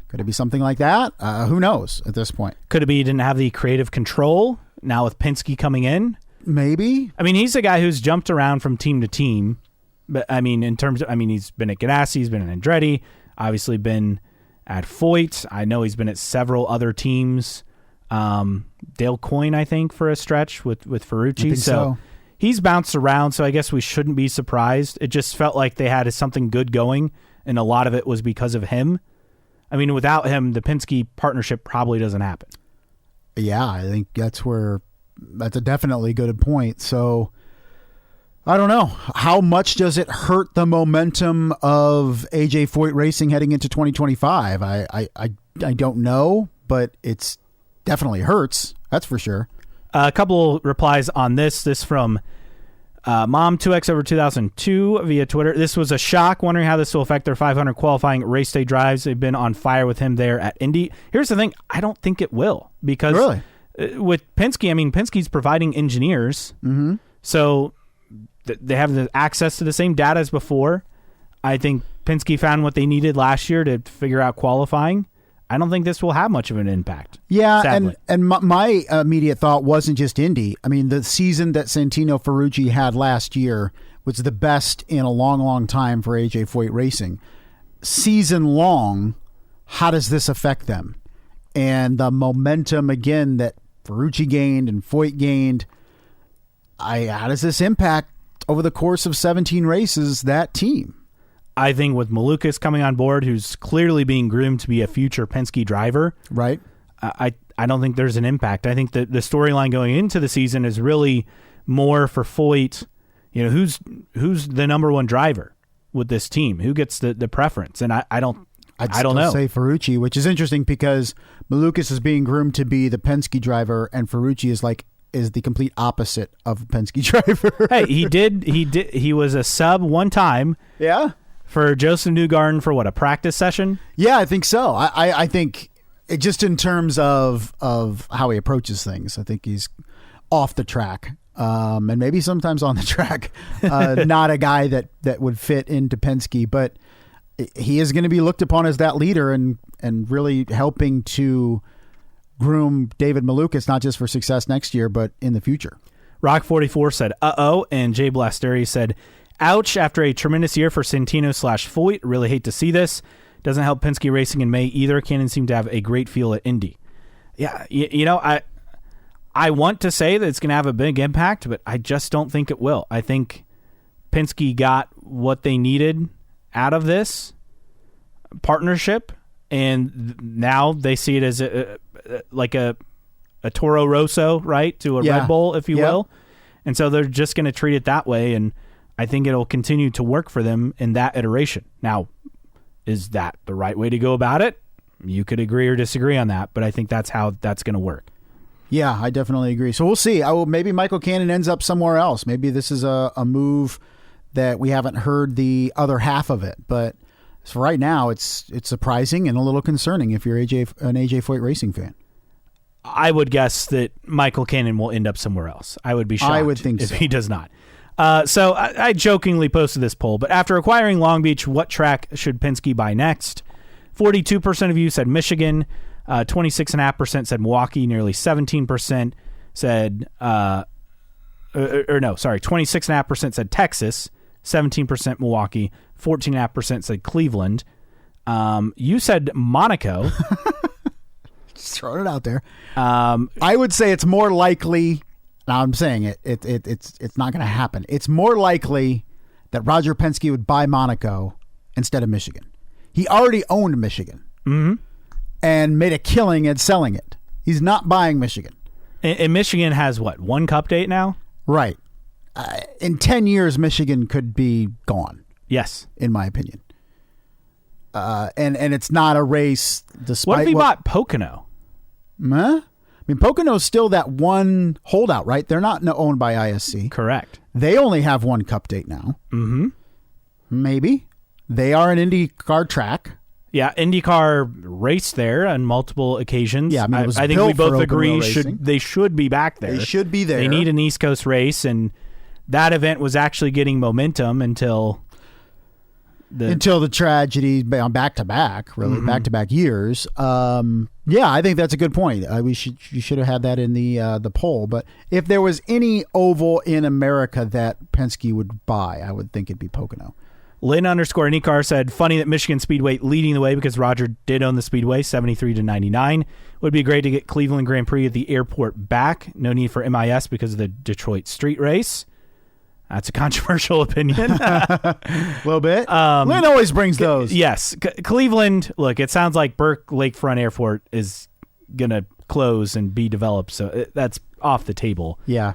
Could it be something like that? Who knows at this point? Could it be he didn't have the creative control now with Penske coming in? Maybe. I mean, he's a guy who's jumped around from team to team, but I mean, he's been at Ganassi, he's been at Andretti, obviously been at Foyt. I know he's been at several other teams. Dale Coyne, I think, for a stretch with Ferrucci. So he's bounced around, so I guess we shouldn't be surprised. It just felt like they had something good going, and a lot of it was because of him. I mean, without him, the Penske partnership probably doesn't happen. Yeah, I think that's a definitely good point. So I don't know. How much does it hurt the momentum of AJ Foyt Racing heading into 2025? I don't know, but it's definitely hurts. That's for sure. A couple replies on this. This from Mom 2X over 2002 via Twitter. This was a shock. Wondering how this will affect their 500 qualifying race day drives. They've been on fire with him there at Indy. Here's the thing. I don't think it will, because really? With Penske, I mean, Penske's providing engineers. Mm-hmm. So they have the access to the same data as before. I think Penske found what they needed last year to figure out qualifying. I don't think this will have much of an impact. Yeah, sadly. and my immediate thought wasn't just Indy. I mean, the season that Santino Ferrucci had last year was the best in a long, long time for AJ Foyt Racing. Season long, how does this affect them? And the momentum, again, that Ferrucci gained and Foyt gained, how does this impact over the course of 17 races that team? I think with Malukas coming on board, who's clearly being groomed to be a future Penske driver, right? I don't think there's an impact. I think that the storyline going into the season is really more for Foyt. You know, who's the number one driver with this team? Who gets the preference? And I don't know. I'd say Ferrucci, which is interesting because Malukas is being groomed to be the Penske driver, and Ferrucci is the complete opposite of a Penske driver. Hey, he was a sub one time. Yeah. For Joseph Newgarden for what, a practice session? Yeah, I think so. I think it just in terms of how he approaches things, I think he's off the track, and maybe sometimes on the track. Not a guy that would fit into Penske, but he is going to be looked upon as that leader and really helping to groom David Malukas, not just for success next year, but in the future. Rock44 said, uh-oh, and Jay Blasteri said, ouch, after a tremendous year for Santino/Foyt. Really hate to see this. Doesn't help Penske Racing in May either. Cannon seemed to have a great feel at Indy. Yeah, you know, I want to say that it's going to have a big impact, but I just don't think it will. I think Penske got what they needed out of this partnership, and now they see it as like a Toro Rosso, right, to a Red Bull, if you will. And so they're just going to treat it that way, and I think it'll continue to work for them in that iteration. Now, is that the right way to go about it? You could agree or disagree on that, but I think that's how that's going to work. Yeah, I definitely agree. So we'll see. Maybe Michael Cannon ends up somewhere else. Maybe this is a move that we haven't heard the other half of it. But for right now, it's surprising and a little concerning if you're an AJ Foyt Racing fan. I would guess that Michael Cannon will end up somewhere else. I would be shocked if he does not. So I jokingly posted this poll, but after acquiring Long Beach, what track should Penske buy next? 42% of you said Michigan, 26.5% said Milwaukee, nearly 17% said, 26.5% said Texas, 17% Milwaukee, 14.5% said Cleveland. You said Monaco. Just throwing it out there. I would say it's more likely. Now I'm saying it's not going to happen. It's more likely that Roger Penske would buy Monaco instead of Michigan. He already owned Michigan and made a killing at selling it. He's not buying Michigan. And Michigan has what, one cup date now? Right. in 10 years, Michigan could be gone. Yes. In my opinion. And it's not a race despite what if he bought Pocono? I mean, Pocono's still that one holdout, right? They're not owned by ISC. Correct. They only have one cup date now. Mm-hmm. Maybe. They are an IndyCar track. Yeah, IndyCar raced there on multiple occasions. Yeah, I think we both agree they should be back there. They should be there. They need an East Coast race, and that event was actually getting momentum until the tragedy on back-to-back, really, back-to-back years. Yeah, I think that's a good point. You should have had that in the poll. But if there was any oval in America that Penske would buy, I would think it'd be Pocono. Lynn_IndyCar said, funny that Michigan Speedway leading the way because Roger did own the Speedway, 73-99. Would be great to get Cleveland Grand Prix at the airport back. No need for MIS because of the Detroit street race. That's a controversial opinion. A little bit. Lynn always brings those. Yes. Cleveland, look, it sounds like Burke Lakefront Airport is going to close and be developed, so that's off the table. Yeah.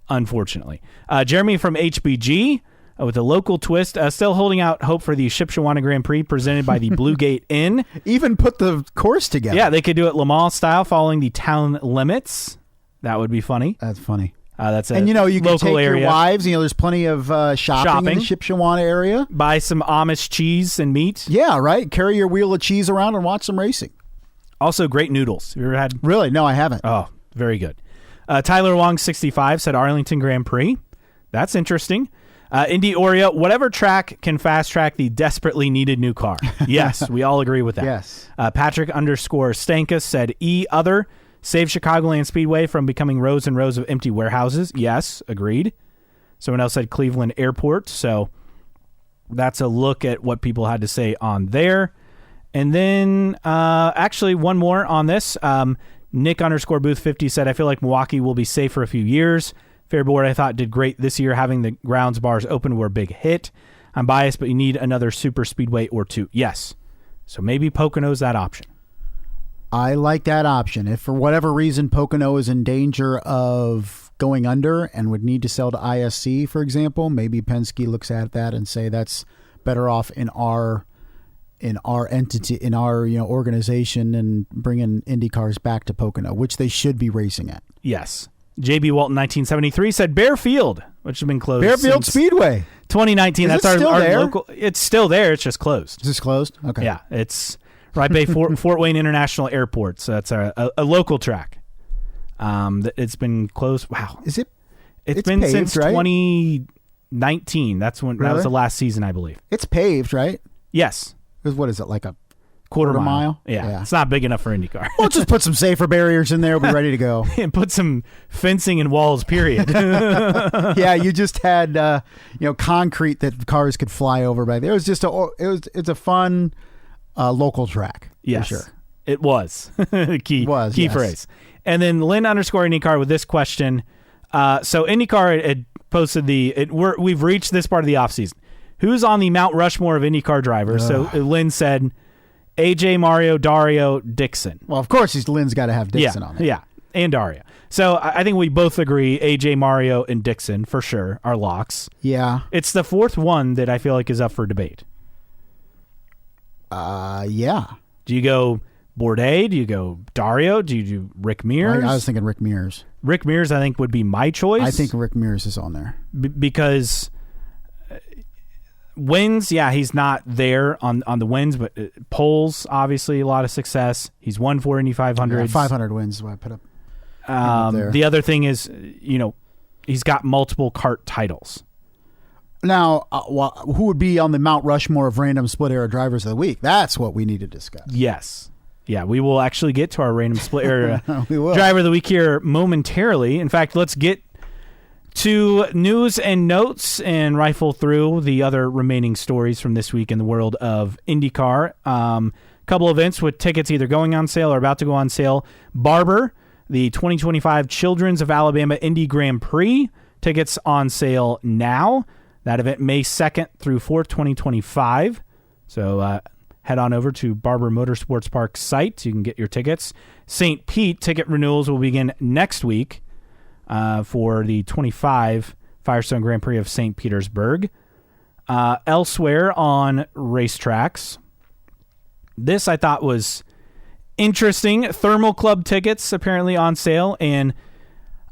Unfortunately. Jeremy from HBG with a local twist, still holding out hope for the Shipshewana Grand Prix presented by the Blue Gate Inn. Even put the course together. Yeah, they could do it Le Mans style following the town limits. That would be funny. That's funny. That's a and you can take area. Your wives. There's plenty of shopping in the Shipshewana area. Buy some Amish cheese and meat. Yeah, right. Carry your wheel of cheese around and watch some racing. Also, great noodles. Have you ever had? Really? No, I haven't. Oh, very good. Tyler Wong 65 said Arlington Grand Prix. That's interesting. Indy Oreo, whatever track can fast track the desperately needed new car. Yes, we all agree with that. Yes. Patrick_Stankus said other. Save Chicagoland Speedway from becoming rows and rows of empty warehouses. Yes, agreed. Someone else said Cleveland Airport. So that's a look at what people had to say on there. And then actually one more on this. Nick_Booth50 said, I feel like Milwaukee will be safe for a few years. Fairboard, I thought, did great this year. Having the grounds bars open were a big hit. I'm biased, but you need another super speedway or two. Yes. So maybe Pocono's that option. I like that option. If for whatever reason Pocono is in danger of going under and would need to sell to ISC, for example, maybe Penske looks at that and say that's better off in our entity, in our organization, and bringing Indy cars back to Pocono, which they should be racing at. Yes. JB Walton 1973 said Bearfield, which has been closed. Bearfield Speedway, 2019. Is that's our local. It's still there. It's just closed. Is this closed? Okay. Yeah, it's right by Fort Wayne International Airport. So that's a local track. It's been closed. Wow. Is it? It's been paved, since right? 2019. That's when that was the last season, I believe. It's paved, right? Yes. What is it, like a quarter mile? Yeah. It's not big enough for IndyCar. We'll just put some safer barriers in there. We'll be ready to go. And put some fencing and walls, period. Yeah, you just had concrete that cars could fly over back there. It was just it's a fun local track. Yes, for sure. It was. Key yes. phrase. And then Lynn_IndyCar with this question. So IndyCar had posted we've reached this part of the offseason. Who's on the Mount Rushmore of IndyCar drivers? So Lynn said AJ, Mario, Dario, Dixon. Well, of course, Lynn's got to have Dixon on there. Yeah, and Dario. So I think we both agree AJ, Mario, and Dixon for sure are locks. Yeah. It's the fourth one that I feel like is up for debate. Yeah. Do you go Bourdais? Do you go Dario? Do you do Rick Mears? I was thinking Rick Mears. Rick Mears, I think, would be my choice. I think Rick Mears is on there. Because wins, yeah, he's not there on the wins, but polls, obviously, a lot of success. He's won 4 Indy 500s. Yeah, 500 wins is what I put up. The other thing is, he's got multiple kart titles. Now, who would be on the Mount Rushmore of random split era drivers of the week? That's what we need to discuss. Yes. Yeah, we will actually get to our random split era driver of the week here momentarily. In fact, let's get to news and notes and rifle through the other remaining stories from this week in the world of IndyCar. Couple events with tickets either going on sale or about to go on sale. Barber, the 2025 Children's of Alabama Indy Grand Prix. Tickets on sale now. That event May 2nd through 4th, 2025. So head on over to Barber Motorsports Park site. You can get your tickets. St. Pete ticket renewals will begin next week for the 25 Firestone Grand Prix of St. Petersburg. Elsewhere on racetracks, this I thought was interesting. Thermal Club tickets apparently on sale, and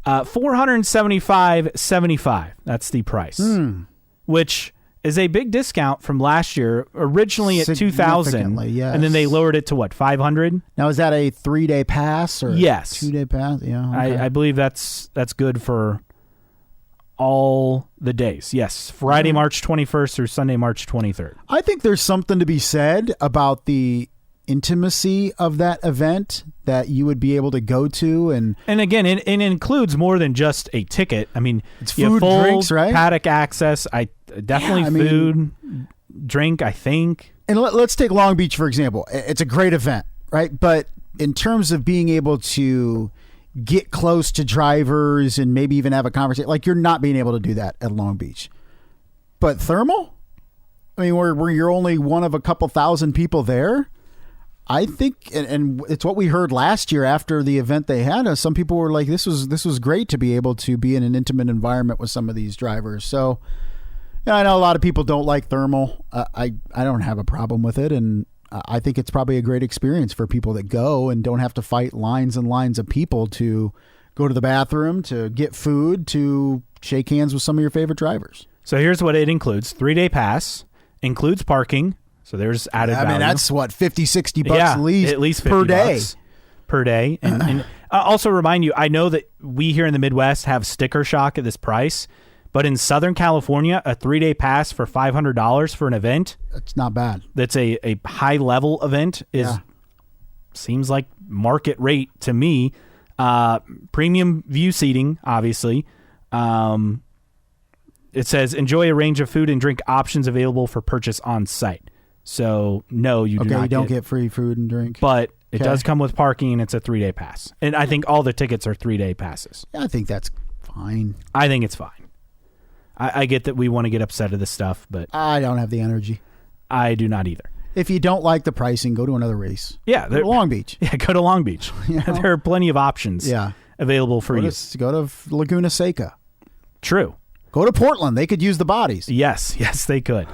$475.75. That's the price, which is a big discount from last year. Originally at $2,000, yes. And then they lowered it to what, $500? Now is that a 3-day pass or yes, 2-day pass? Yeah, okay. I believe that's good for all the days. Yes, Friday, March 21st through Sunday, March 23rd. I think there's something to be said about the intimacy of that event that you would be able to go to, and again, it includes more than just a ticket. I mean, it's food, full drinks, right? Paddock access. Food, drink. I think. And let's take Long Beach for example. It's a great event, right? But in terms of being able to get close to drivers and maybe even have a conversation, like you're not being able to do that at Long Beach. But thermal, I mean, where you're only one of a couple thousand people there. I think, and it's what we heard last year after the event they had. Some people were like, "This was great to be able to be in an intimate environment with some of these drivers." So, yeah, I know a lot of people don't like thermal. I don't have a problem with it, and I think it's probably a great experience for people that go and don't have to fight lines and lines of people to go to the bathroom, to get food, to shake hands with some of your favorite drivers. So here's what it includes: 3-day pass, includes parking. So there's added value. I mean, that's what, $50-$60 at least $50 per day. And also remind you, I know that we here in the Midwest have sticker shock at this price, but in Southern California, a 3-day pass for $500 for an event. That's not bad. That's a high level event seems like market rate to me. Premium view seating, obviously. It says enjoy a range of food and drink options available for purchase on site. So, no, you do not. You don't get free food and drink. But it does come with parking, and it's a 3-day pass. And I think all the tickets are 3-day passes. Yeah, I think that's fine. I think it's fine. I get that we want to get upset at this stuff, but I don't have the energy. I do not either. If you don't like the pricing, go to another race. Yeah. Go to Long Beach. Yeah, go to Long Beach. There are plenty of options available for you. Go to Laguna Seca. True. Go to Portland. They could use the bodies. Yes, they could.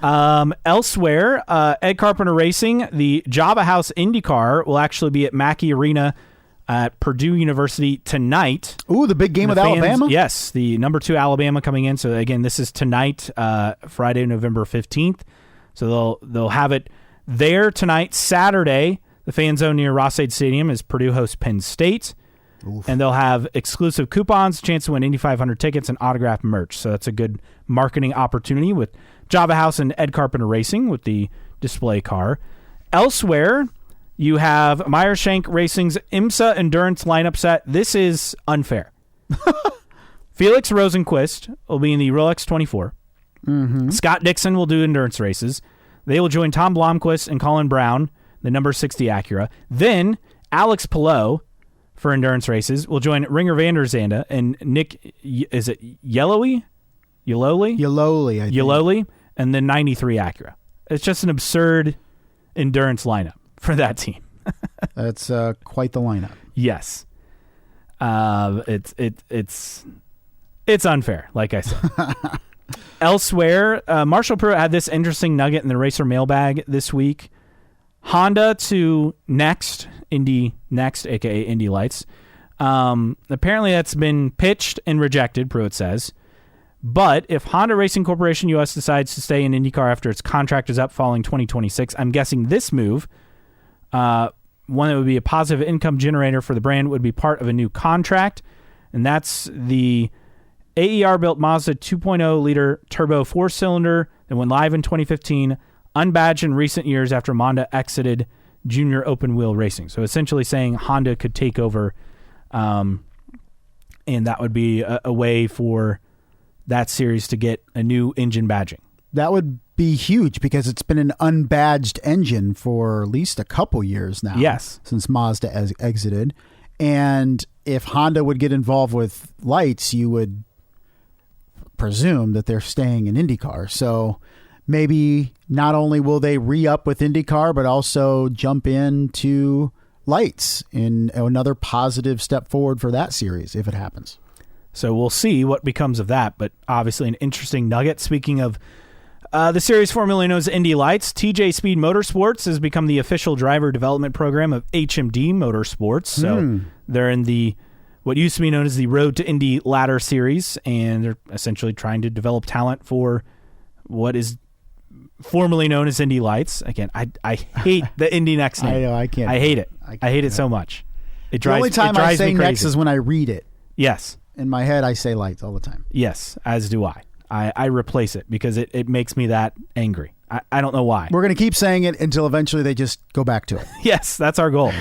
Elsewhere, Ed Carpenter Racing, the Java House IndyCar will actually be at Mackey Arena at Purdue University tonight. Ooh, the big game with Alabama? Yes, the number 2 Alabama coming in. So, again, this is tonight, Friday, November 15th. So they'll have it there tonight. Saturday, the fan zone near Ross-Ade Stadium is Purdue hosts Penn State. Oof. And they'll have exclusive coupons, chance to win Indy 500 tickets, and autographed merch. So that's a good marketing opportunity with Java House and Ed Carpenter Racing with the display car. Elsewhere, you have Meyershank Racing's IMSA Endurance lineup set. This is unfair. Felix Rosenquist will be in the Rolex 24. Mm-hmm. Scott Dixon will do endurance races. They will join Tom Blomqvist and Colin Brown, the number 60 Acura. Then Alex Palou for endurance races will join Ringer van der Zande and Nick, is it Yellowy, I think. Yellowy, and then 93 Acura. It's just an absurd endurance lineup for that team. That's quite the lineup. Yes. It's unfair, like I said. Elsewhere, Marshall Pruitt had this interesting nugget in the Racer mailbag this week. Honda to Indy Next, a.k.a. Indy Lights. Apparently that's been pitched and rejected, Pruitt says. But if Honda Racing Corporation U.S. decides to stay in IndyCar after its contract is up following 2026, I'm guessing this move, one that would be a positive income generator for the brand, would be part of a new contract. And that's the AER-built Mazda 2.0-liter turbo 4-cylinder that went live in 2015, unbadged in recent years after Honda exited junior open-wheel racing. So essentially saying Honda could take over, and that would be a way for that series to get a new engine badging. That would be huge because it's been an unbadged engine for at least a couple years now. Yes. Since Mazda has exited. And if Honda would get involved with lights, you would presume that they're staying in IndyCar. So maybe not only will they re-up with IndyCar, but also jump into lights in another positive step forward for that series if it happens. So we'll see what becomes of that, but obviously an interesting nugget. Speaking of the series formerly known as Indy Lights, TJ Speed Motorsports has become the official driver development program of HMD Motorsports. So they're in the what used to be known as the Road to Indy Ladder Series, and they're essentially trying to develop talent for what is formerly known as Indy Lights. Again, I hate the Indy Next name. I know, I can't. I hate it. I hate it so much. It drives, the only time I say Next is when I read it. Yes. In my head, I say Lights all the time. Yes, as do I. I replace it because it makes me that angry. I don't know why. We're going to keep saying it until eventually they just go back to it. Yes, that's our goal.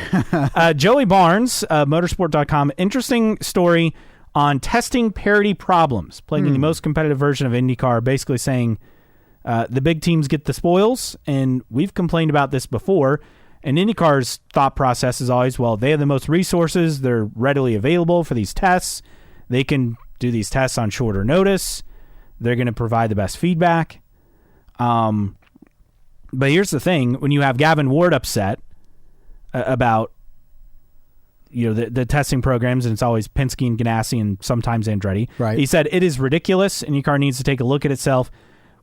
Joey Barnes, motorsport.com, interesting story on testing parity problems, plaguing the most competitive version of IndyCar, basically saying the big teams get the spoils, and we've complained about this before, and IndyCar's thought process is always, well, they have the most resources, they're readily available for these tests, they can do these tests on shorter notice, they're going to provide the best feedback. But here's the thing: when you have Gavin Ward upset about the testing programs, and it's always Penske and Ganassi and sometimes Andretti, right. He said it is ridiculous. IndyCar needs to take a look at itself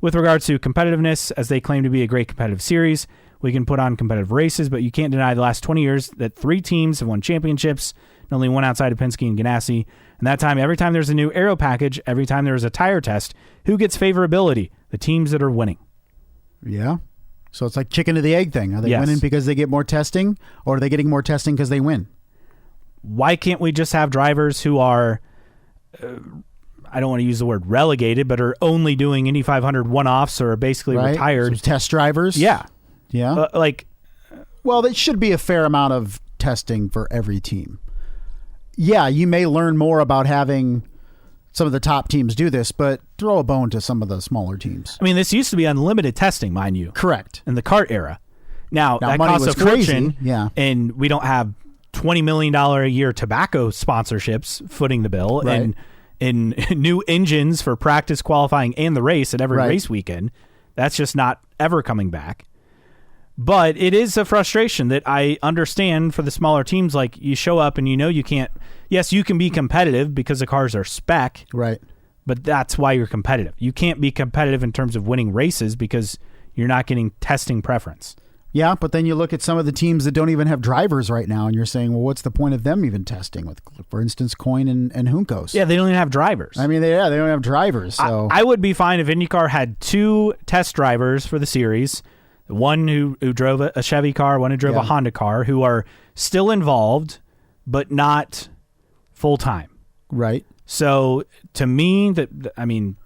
with regards to competitiveness, as they claim to be a great competitive series. We can put on competitive races, but you can't deny the last 20 years that 3 teams have won championships, and only one outside of Penske and Ganassi. And that time, every time there's a new aero package, every time there's a tire test, who gets favorability? The teams that are winning. Yeah. So it's like chicken or the egg thing. Are they winning because they get more testing, or are they getting more testing because they win? Why can't we just have drivers who are, I don't want to use the word relegated, but are only doing Indy 500 one-offs or are basically retired? So test drivers? Yeah. Yeah. Well, there should be a fair amount of testing for every team. Yeah, you may learn more about having some of the top teams do this, but throw a bone to some of the smaller teams. I mean, this used to be unlimited testing, mind you. Correct. In the kart era. Now that money costs was a fortune, crazy. Yeah. And we don't have $20 million a year tobacco sponsorships footing the bill, right. and new engines for practice, qualifying, and the race at every race weekend. That's just not ever coming back. But it is a frustration that I understand for the smaller teams. Like, you show up and you can't. Yes, you can be competitive because the cars are spec. Right. But that's why you're competitive. You can't be competitive in terms of winning races because you're not getting testing preference. Yeah, but then you look at some of the teams that don't even have drivers right now, and you're saying, well, what's the point of them even testing? With, for instance, Coyne and Juncos. Yeah, they don't even have drivers. I mean, they don't have drivers. So I would be fine if IndyCar had 2 test drivers for the series. One who drove a Chevy car, one who drove a Honda car, who are still involved, but not full-time. Right. So, to me, the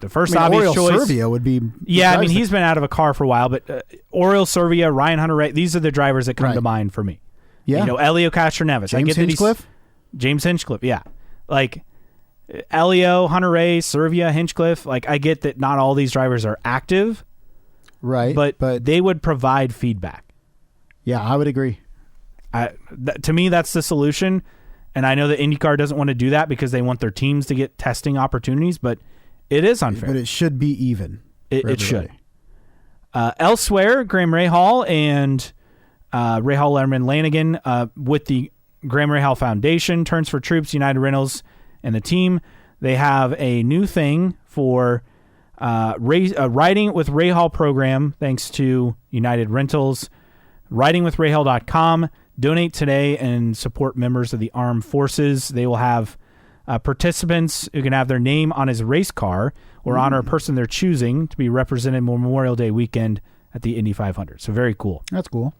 first obvious choice... Oriol Servia would be... Yeah, he's been out of a car for a while, but Oriol Servia, Ryan Hunter-Reay, these are the drivers that come to mind for me. Yeah. Elio Castroneves. James Hinchcliffe? James Hinchcliffe, yeah. Like, Elio, Hunter-Reay, Servia, Hinchcliffe, I get that not all these drivers are active, right? But they would provide feedback. Yeah, I would agree. To me, that's the solution. And I know that IndyCar doesn't want to do that because they want their teams to get testing opportunities, but it is unfair. But it should be even. It should. Elsewhere, Graham Rahal and Rahal, Lerman, Lanigan with the Graham Rahal Foundation, Turns for Troops, United Rentals, and the team. They have a new thing for Riding with Rahal program, thanks to United Rentals. RidingWithRahal.com. Donate today and support members of the armed forces. They will have participants who can have their name on his race car or honor a person they're choosing to be represented Memorial Day weekend at the Indy 500. So very cool. That's cool.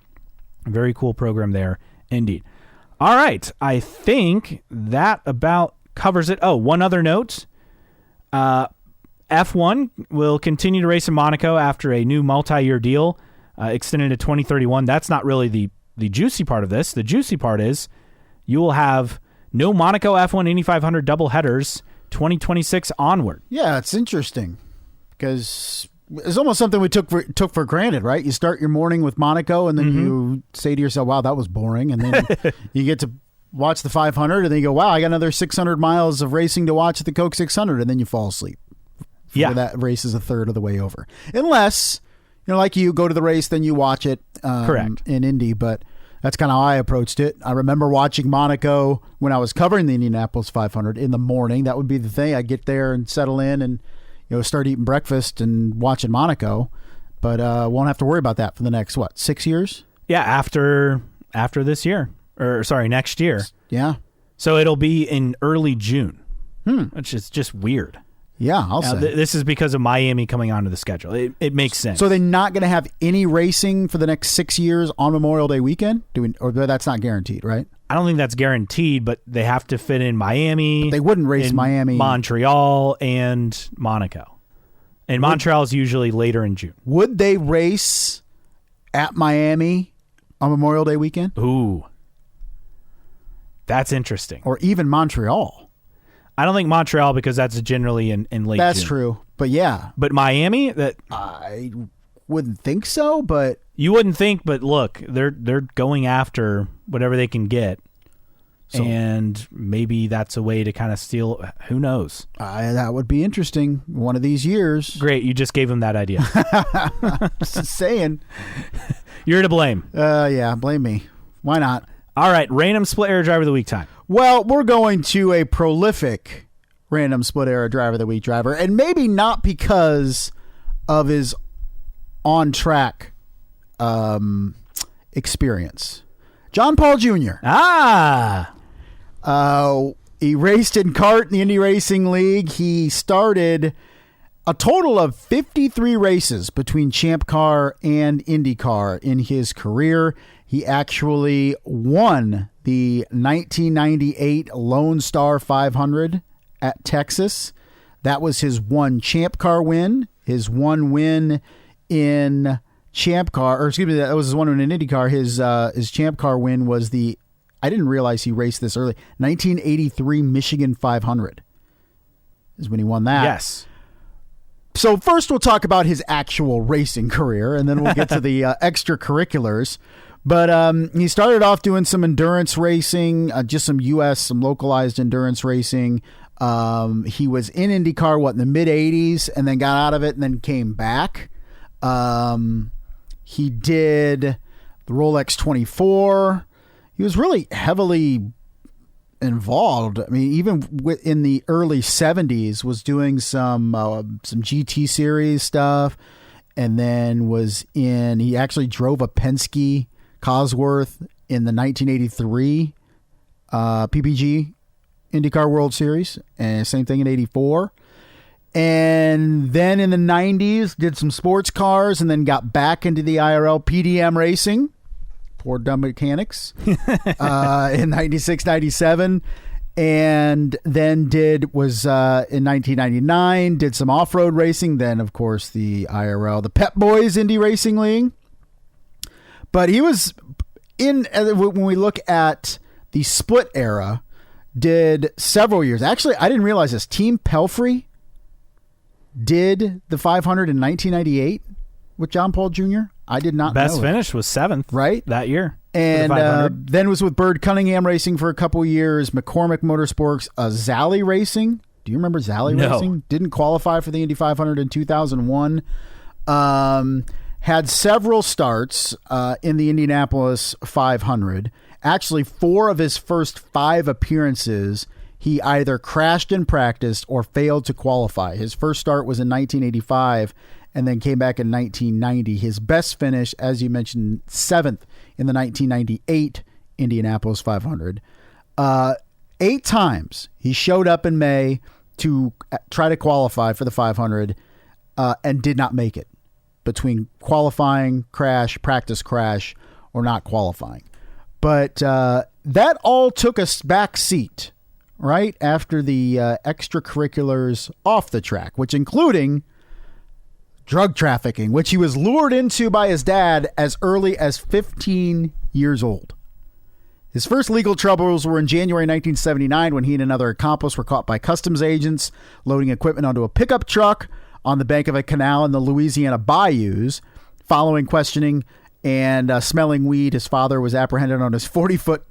A very cool program there, indeed. All right. I think that about covers it. Oh, one other note. F1 will continue to race in Monaco after a new multi-year deal extended to 2031. That's not really the juicy part of this. The juicy part is you will have no Monaco F1 Indy 500 double headers 2026 onward. Yeah, it's interesting because it's almost something we took for granted, right? You start your morning with Monaco and then you say to yourself, wow, that was boring. And then you get to watch the 500 and then you go, wow, I got another 600 miles of racing to watch at the Coke 600. And then you fall asleep. That race is a third of the way over. Unless, like you go to the race, then you watch it correct in Indy. But That's kind of how I approached it. I remember watching Monaco when I was covering the Indianapolis 500 in the morning. That would be the thing. I'd get there and settle in and start eating breakfast and watching Monaco. But won't have to worry about that for the next, 6 years? Yeah, after this year. Or, sorry, next year. Yeah. So it'll be in early June, which is just weird. Yeah, I'll say. This is because of Miami coming onto the schedule. It makes sense. So they're not going to have any racing for the next 6 years on Memorial Day weekend? Or that's not guaranteed, right? I don't think that's guaranteed, but they have to fit in Miami. But they wouldn't race Miami. Montreal and Monaco. And Montreal is usually later in June. Would they race at Miami on Memorial Day weekend? Ooh. That's interesting. Or even Montreal. I don't think Montreal because that's generally in late That's June. true. But yeah. But Miami? I wouldn't think so, but... You wouldn't think, but look, they're going after whatever they can get. So, and maybe that's a way to kind of steal... Who knows? That would be interesting one of these years. Great. You just gave them that idea. Just saying. You're to blame. Yeah, blame me. Why not? All right, random split error driver of the week time. Well, we're going to a prolific random split error driver of the week driver, and maybe not because of his on-track experience. John Paul Jr. He raced in kart in the Indy Racing League. He started a total of 53 races between Champ Car and IndyCar in his career. He actually won the 1998 Lone Star 500 at Texas. That was his one Champ Car win. His one win in Champ Car, or excuse me, that was his one win in IndyCar. His Champ Car win was I didn't realize he raced this early, 1983 Michigan 500 is when he won that. Yes. So first we'll talk about his actual racing career, and then we'll get to the extracurriculars. But he started off doing some endurance racing, just some localized endurance racing. He was in IndyCar, in the mid-'80s, and then got out of it and then came back. He did the Rolex 24. He was really heavily involved. I mean, even in the early 70s, was doing some GT series stuff, and then he actually drove a Penske Cosworth in the 1983 PPG IndyCar World Series, and same thing in 84. And then in the 90s, did some sports cars, and then got back into the IRL PDM racing. Poor dumb mechanics. In 96, 97. And then in 1999, did some off-road racing. Then, of course, the IRL, the Pep Boys Indy Racing League. But he was when we look at the split era, did several years. Actually, I didn't realize this. Team Pelfrey did the 500 in 1998 with John Paul Jr. I did not know. Best finish was 7th right that year. And then was with Bird Cunningham Racing for a couple years, McCormick Motorsports, Zally Racing. Do you remember Zally Racing? Didn't qualify for the Indy 500 in 2001. Had several starts in the Indianapolis 500. Actually, 4 of his first 5 appearances, he either crashed in practice or failed to qualify. His first start was in 1985 and then came back in 1990. His best finish, as you mentioned, 7th in the 1998 Indianapolis 500. 8 times he showed up in May to try to qualify for the 500 and did not make it, between qualifying, crash, practice crash, or not qualifying. But that all took a back seat right after the extracurriculars off the track, which including drug trafficking, which he was lured into by his dad as early as 15 years old. His first legal troubles were in January 1979 when he and another accomplice were caught by customs agents loading equipment onto a pickup truck on the bank of a canal in the Louisiana bayous. Following questioning and smelling weed, his father was apprehended on his 40-foot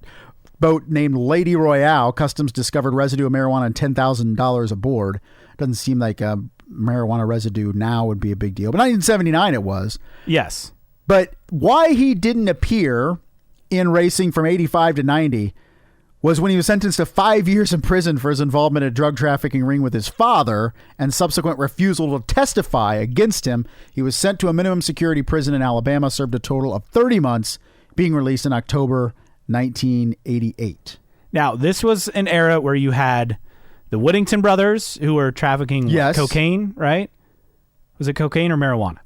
boat named Lady Royale. Customs discovered residue of marijuana and $10,000 aboard. Doesn't seem like marijuana residue now would be a big deal, but 1979 it was. Yes. But why he didn't appear in racing from 85 to 90 was when he was sentenced to 5 years in prison for his involvement in a drug trafficking ring with his father and subsequent refusal to testify against him. He was sent to a minimum security prison in Alabama, served a total of 30 months, being released in October 1988. Now, this was an era where you had the Whittington brothers who were trafficking cocaine, right? Was it cocaine or marijuana?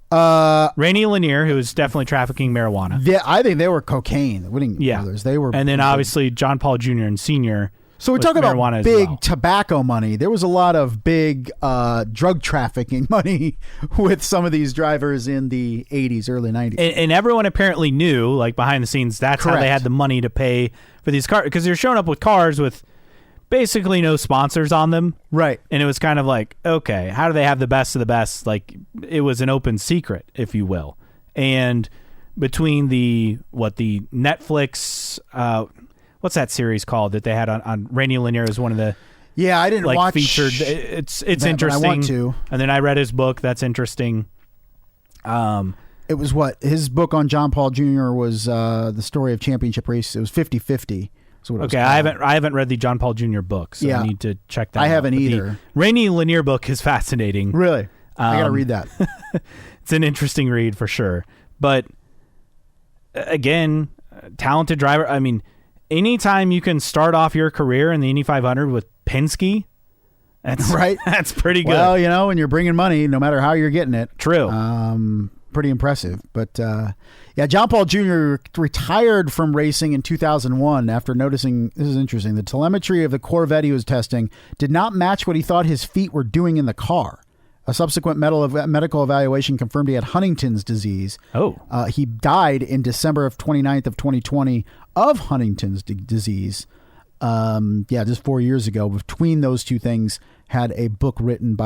Rainey Lanier, who was definitely trafficking marijuana. Yeah, I think they were cocaine. The Whittington brothers. They were, and then obviously John Paul Jr. and Sr. So we talk about big tobacco money. There was a lot of big drug trafficking money with some of these drivers in the 80s, early 90s. And everyone apparently knew, like behind the scenes, that's how they had the money to pay for these cars. Because you're showing up with cars with basically no sponsors on them. Right. And it was kind of like, okay, how do they have the best of the best? Like, it was an open secret, if you will. And between the Netflix, what's that series called that they had on Rainey Lanier is one of the I didn't watch featured. It's interesting. I want to. And then I read his book. That's interesting. It was his book on John Paul Jr. was the story of championship race. It was 50-50. Okay, I haven't read the John Paul Jr. book, so I need to check that out. I haven't either. The Rainey Lanier book is fascinating. Really? I got to read that. It's an interesting read for sure. But again, talented driver. I mean, anytime you can start off your career in the Indy 500 with Penske, that's right. That's pretty good. Well, when you're bringing money, no matter how you're getting it. True. Pretty impressive. But John Paul Jr. retired from racing in 2001 after noticing, this is interesting, the telemetry of the Corvette he was testing did not match what he thought his feet were doing in the car. A subsequent medical evaluation confirmed he had Huntington's disease. He died in December of 29th of 2020 of Huntington's disease. Just 4 years ago. Between those two things, had a book written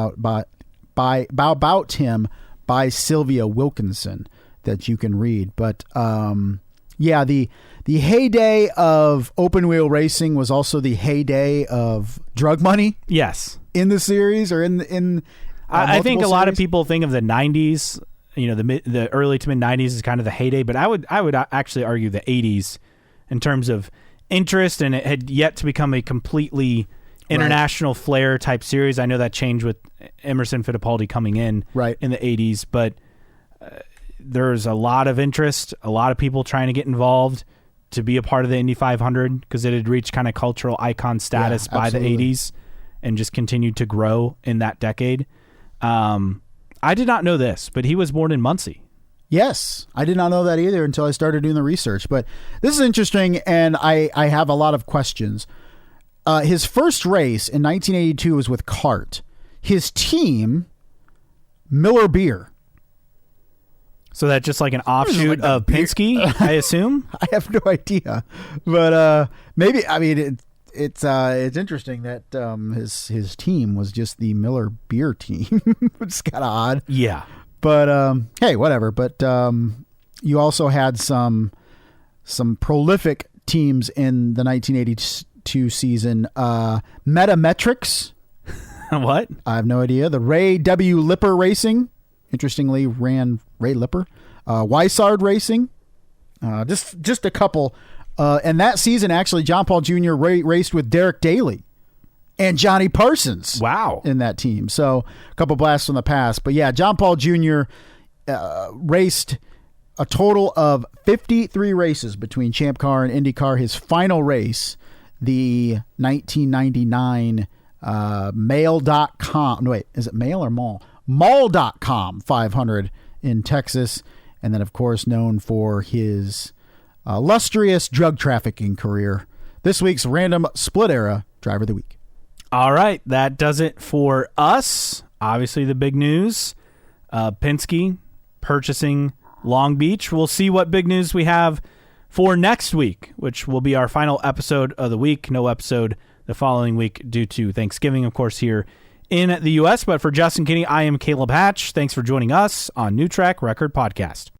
about him by Sylvia Wilkinson that you can read. But the heyday of open wheel racing was also the heyday of drug money. Yes, in the series or in. I think a lot of people think of the 90s, the early to mid 90s is kind of the heyday, but I would actually argue the 80s in terms of interest, and it had yet to become a completely international flair type series. I know that changed with Emerson Fittipaldi coming in in the 80s, but there's a lot of interest, a lot of people trying to get involved to be a part of the Indy 500 because it had reached kind of cultural icon status by the 80s and just continued to grow in that decade. I did not know this, but he was born in Muncie. Yes, I did not know that either until I started doing the research. But this is interesting, and I have a lot of questions. His first race in 1982 was with CART. His team, Miller Beer. So that's just like an offshoot of Penske, I assume? I have no idea. But maybe, I mean, it's interesting that his team was just the Miller Beer team. It's kind of odd. Yeah. But hey, whatever. But you also had some prolific teams in the 1982 season. Metametrics. What? I have no idea. The Ray W. Lipper Racing. Interestingly, ran Ray Lipper. Weissard Racing. Just a couple. And that season, actually, John Paul Jr. raced with Derek Daly and Johnny Parsons. Wow. In that team. So a couple blasts from the past. But yeah, John Paul Jr. Raced a total of 53 races between Champ Car and IndyCar. His final race, the 1999 Mail.com. No, wait, is it Mail or Mall? Mall.com 500 in Texas. And then, of course, known for his illustrious drug trafficking career. This week's Random Split Era Driver of the Week. All right, that does it for us. Obviously, the big news, Penske purchasing Long Beach. We'll see what big news we have for next week, which will be our final episode of the week. No episode the following week due to Thanksgiving, of course, here in the U.S. But for Justin Kinney, I am Caleb Hatch. Thanks for joining us on New Track Record Podcast.